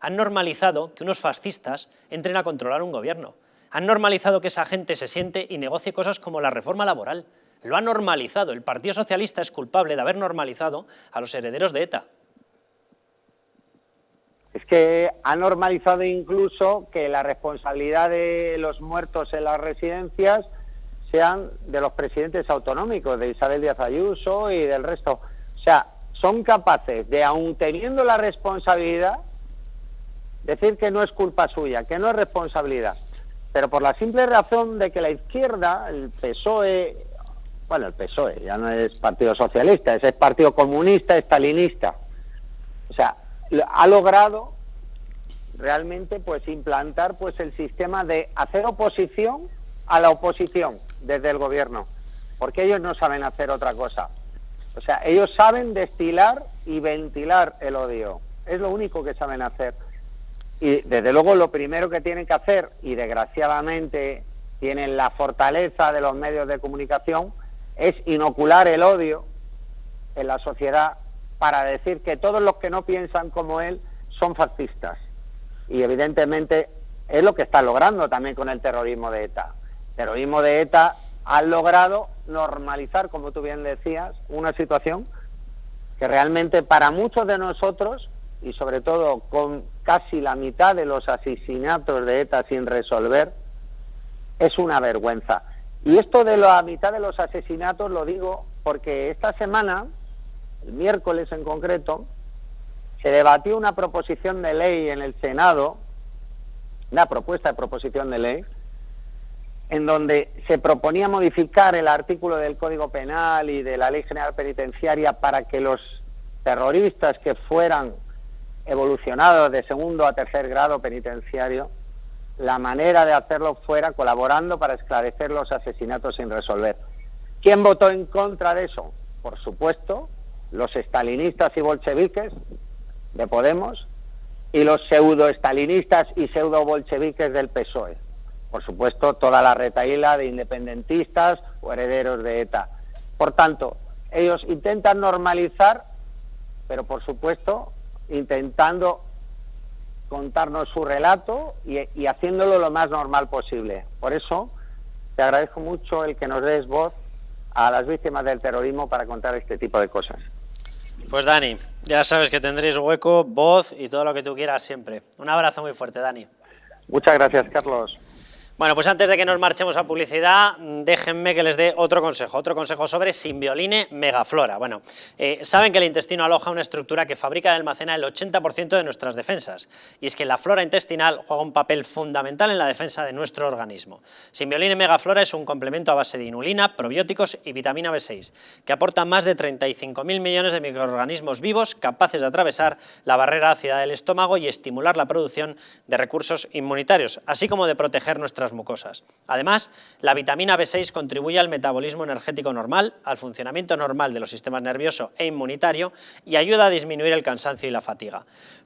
Han normalizado que unos fascistas entren a controlar un gobierno. Han normalizado que esa gente se siente y negocie cosas como la reforma laboral. Lo ha normalizado. El Partido Socialista es culpable de haber normalizado a los herederos de ETA. Es que ha normalizado incluso que la responsabilidad de los muertos en las residencias sean de los presidentes autonómicos, de Isabel Díaz Ayuso y del resto. O sea, son capaces de, aun teniendo la responsabilidad, decir que no es culpa suya, que no es responsabilidad, pero por la simple razón de que la izquierda, el PSOE, bueno, el PSOE ya no es Partido Socialista, es el Partido Comunista, estalinista, o sea, ha logrado realmente pues implantar pues el sistema de hacer oposición a la oposición desde el gobierno, porque ellos no saben hacer otra cosa. O sea, ellos saben destilar y ventilar el odio, es lo único que saben hacer. Y desde luego lo primero que tienen que hacer, y desgraciadamente tienen la fortaleza de los medios de comunicación, es inocular el odio en la sociedad para decir que todos los que no piensan como él son fascistas. Y evidentemente es lo que está logrando también con el terrorismo de ETA. El terrorismo de ETA ha logrado normalizar, como tú bien decías, una situación que realmente para muchos de nosotros, y sobre todo con casi la mitad de los asesinatos de ETA sin resolver, es una vergüenza. Y esto de la mitad de los asesinatos lo digo porque esta semana, el miércoles en concreto, se debatió una proposición de ley en el Senado, una propuesta de proposición de ley, en donde se proponía modificar el artículo del Código Penal y de la Ley General Penitenciaria para que los terroristas que fueran evolucionados de segundo a tercer grado penitenciario la manera de hacerlo fuera colaborando para esclarecer los asesinatos sin resolver. ¿Quién votó en contra de eso? Por supuesto, los estalinistas y bolcheviques de Podemos y los pseudo-estalinistas y pseudo-bolcheviques del PSOE. Por supuesto, toda la retahíla de independentistas o herederos de ETA. Por tanto, ellos intentan normalizar, pero por supuesto, intentando contarnos su relato y haciéndolo lo más normal posible. Por eso, te agradezco mucho el que nos des voz a las víctimas del terrorismo para contar este tipo de cosas. Pues Dani, ya sabes que tendréis hueco, voz y todo lo que tú quieras siempre. Un abrazo muy fuerte, Dani. Muchas gracias, Carlos. Bueno, pues antes de que nos marchemos a publicidad, déjenme que les dé otro consejo sobre Simbioline Megaflora. Bueno, saben que el intestino aloja una estructura que fabrica y almacena el 80% de nuestras defensas, y es que la flora intestinal juega un papel fundamental en la defensa de nuestro organismo. Simbioline Megaflora es un complemento a base de inulina, probióticos y vitamina B6, que aporta más de 35.000 millones de microorganismos vivos capaces de atravesar la barrera ácida del estómago y estimular la producción de recursos inmunitarios, así como de proteger nuestras mucosas. Además, la vitamina B6 contribuye al metabolismo energético normal, al funcionamiento normal de los sistemas nervioso e inmunitario y ayuda a disminuir el cansancio y la fatiga.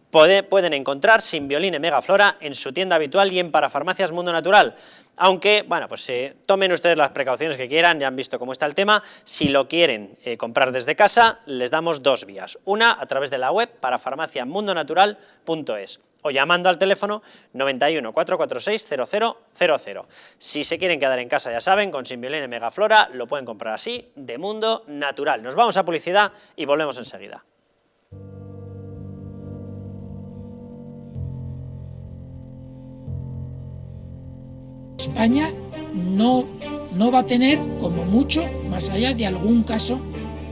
Pueden encontrar Simbioline Megaflora en su tienda habitual y en Parafarmacias Mundo Natural, aunque, bueno, pues tomen ustedes las precauciones que quieran, ya han visto cómo está el tema. Si lo quieren comprar desde casa, les damos dos vías. Una, a través de la web parafarmaciamundonatural.es o llamando al teléfono 91 446 0000. Si se quieren quedar en casa, ya saben, con Simbioline Megaflora lo pueden comprar así, de Mundo Natural. Nos vamos a publicidad y volvemos enseguida. España no va a tener, como mucho, más allá de algún caso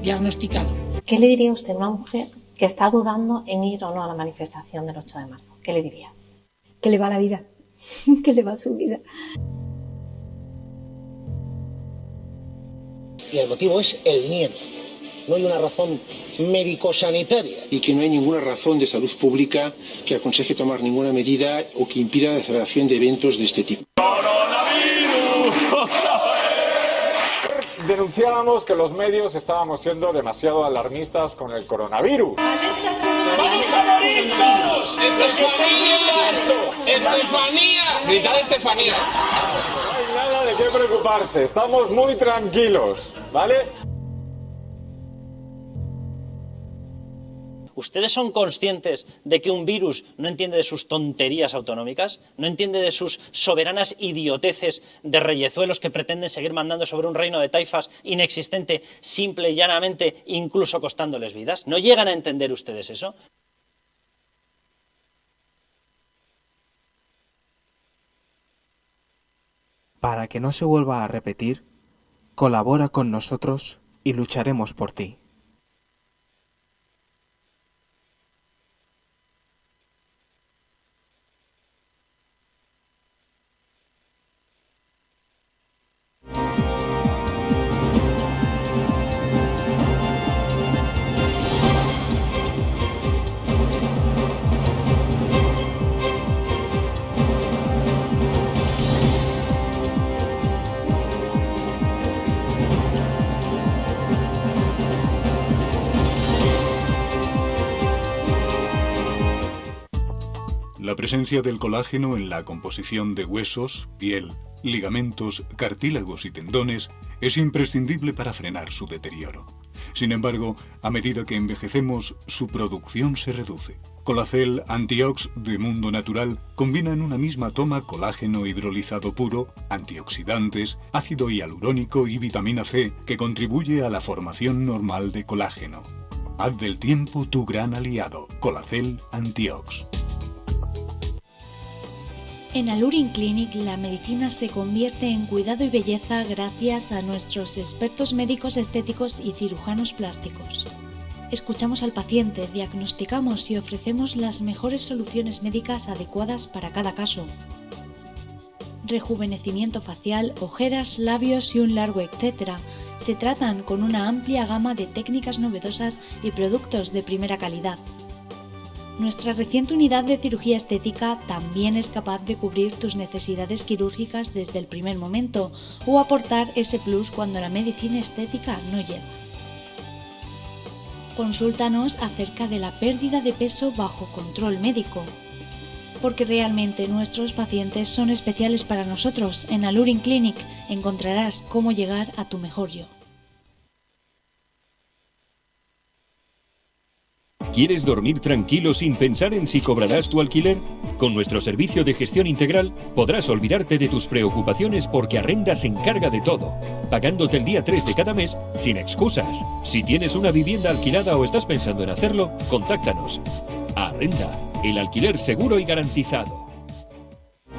diagnosticado. ¿Qué le diría usted a una mujer que está dudando en ir o no a la manifestación del 8 de marzo? ¿Qué le diría? Que le va la vida, que le va su vida. Y el motivo es el miedo. No hay una razón médico-sanitaria. Y que no hay ninguna razón de salud pública que aconseje tomar ninguna medida o que impida la celebración de eventos de este tipo. Denunciábamos que los medios estábamos siendo demasiado alarmistas con el coronavirus. ¡Vamos a morir todos! ¡Estefanía! ¡Estefanía! Gritad Estefanía. No hay nada de qué preocuparse, estamos muy tranquilos, ¿vale? ¿Ustedes son conscientes de que un virus no entiende de sus tonterías autonómicas? ¿No entiende de sus soberanas idioteces de reyezuelos que pretenden seguir mandando sobre un reino de taifas inexistente, simple y llanamente, incluso costándoles vidas? ¿No llegan a entender ustedes eso? Para que no se vuelva a repetir, colabora con nosotros y lucharemos por ti. La presencia del colágeno en la composición de huesos, piel, ligamentos, cartílagos y tendones es imprescindible para frenar su deterioro. Sin embargo, a medida que envejecemos, su producción se reduce. Colacel Antiox de Mundo Natural combina en una misma toma colágeno hidrolizado puro, antioxidantes, ácido hialurónico y vitamina C que contribuye a la formación normal de colágeno. Haz del tiempo tu gran aliado. Colacel Antiox. En Alurin Clinic la medicina se convierte en cuidado y belleza gracias a nuestros expertos médicos estéticos y cirujanos plásticos. Escuchamos al paciente, diagnosticamos y ofrecemos las mejores soluciones médicas adecuadas para cada caso. Rejuvenecimiento facial, ojeras, labios y un largo etcétera se tratan con una amplia gama de técnicas novedosas y productos de primera calidad. Nuestra reciente unidad de cirugía estética también es capaz de cubrir tus necesidades quirúrgicas desde el primer momento o aportar ese plus cuando la medicina estética no llega. Consúltanos acerca de la pérdida de peso bajo control médico, porque realmente nuestros pacientes son especiales para nosotros. En Alurin Clinic encontrarás cómo llegar a tu mejor yo. ¿Quieres dormir tranquilo sin pensar en si cobrarás tu alquiler? Con nuestro servicio de gestión integral podrás olvidarte de tus preocupaciones porque Arrenda se encarga de todo, pagándote el día 3 de cada mes sin excusas. Si tienes una vivienda alquilada o estás pensando en hacerlo, contáctanos. Arrenda, el alquiler seguro y garantizado.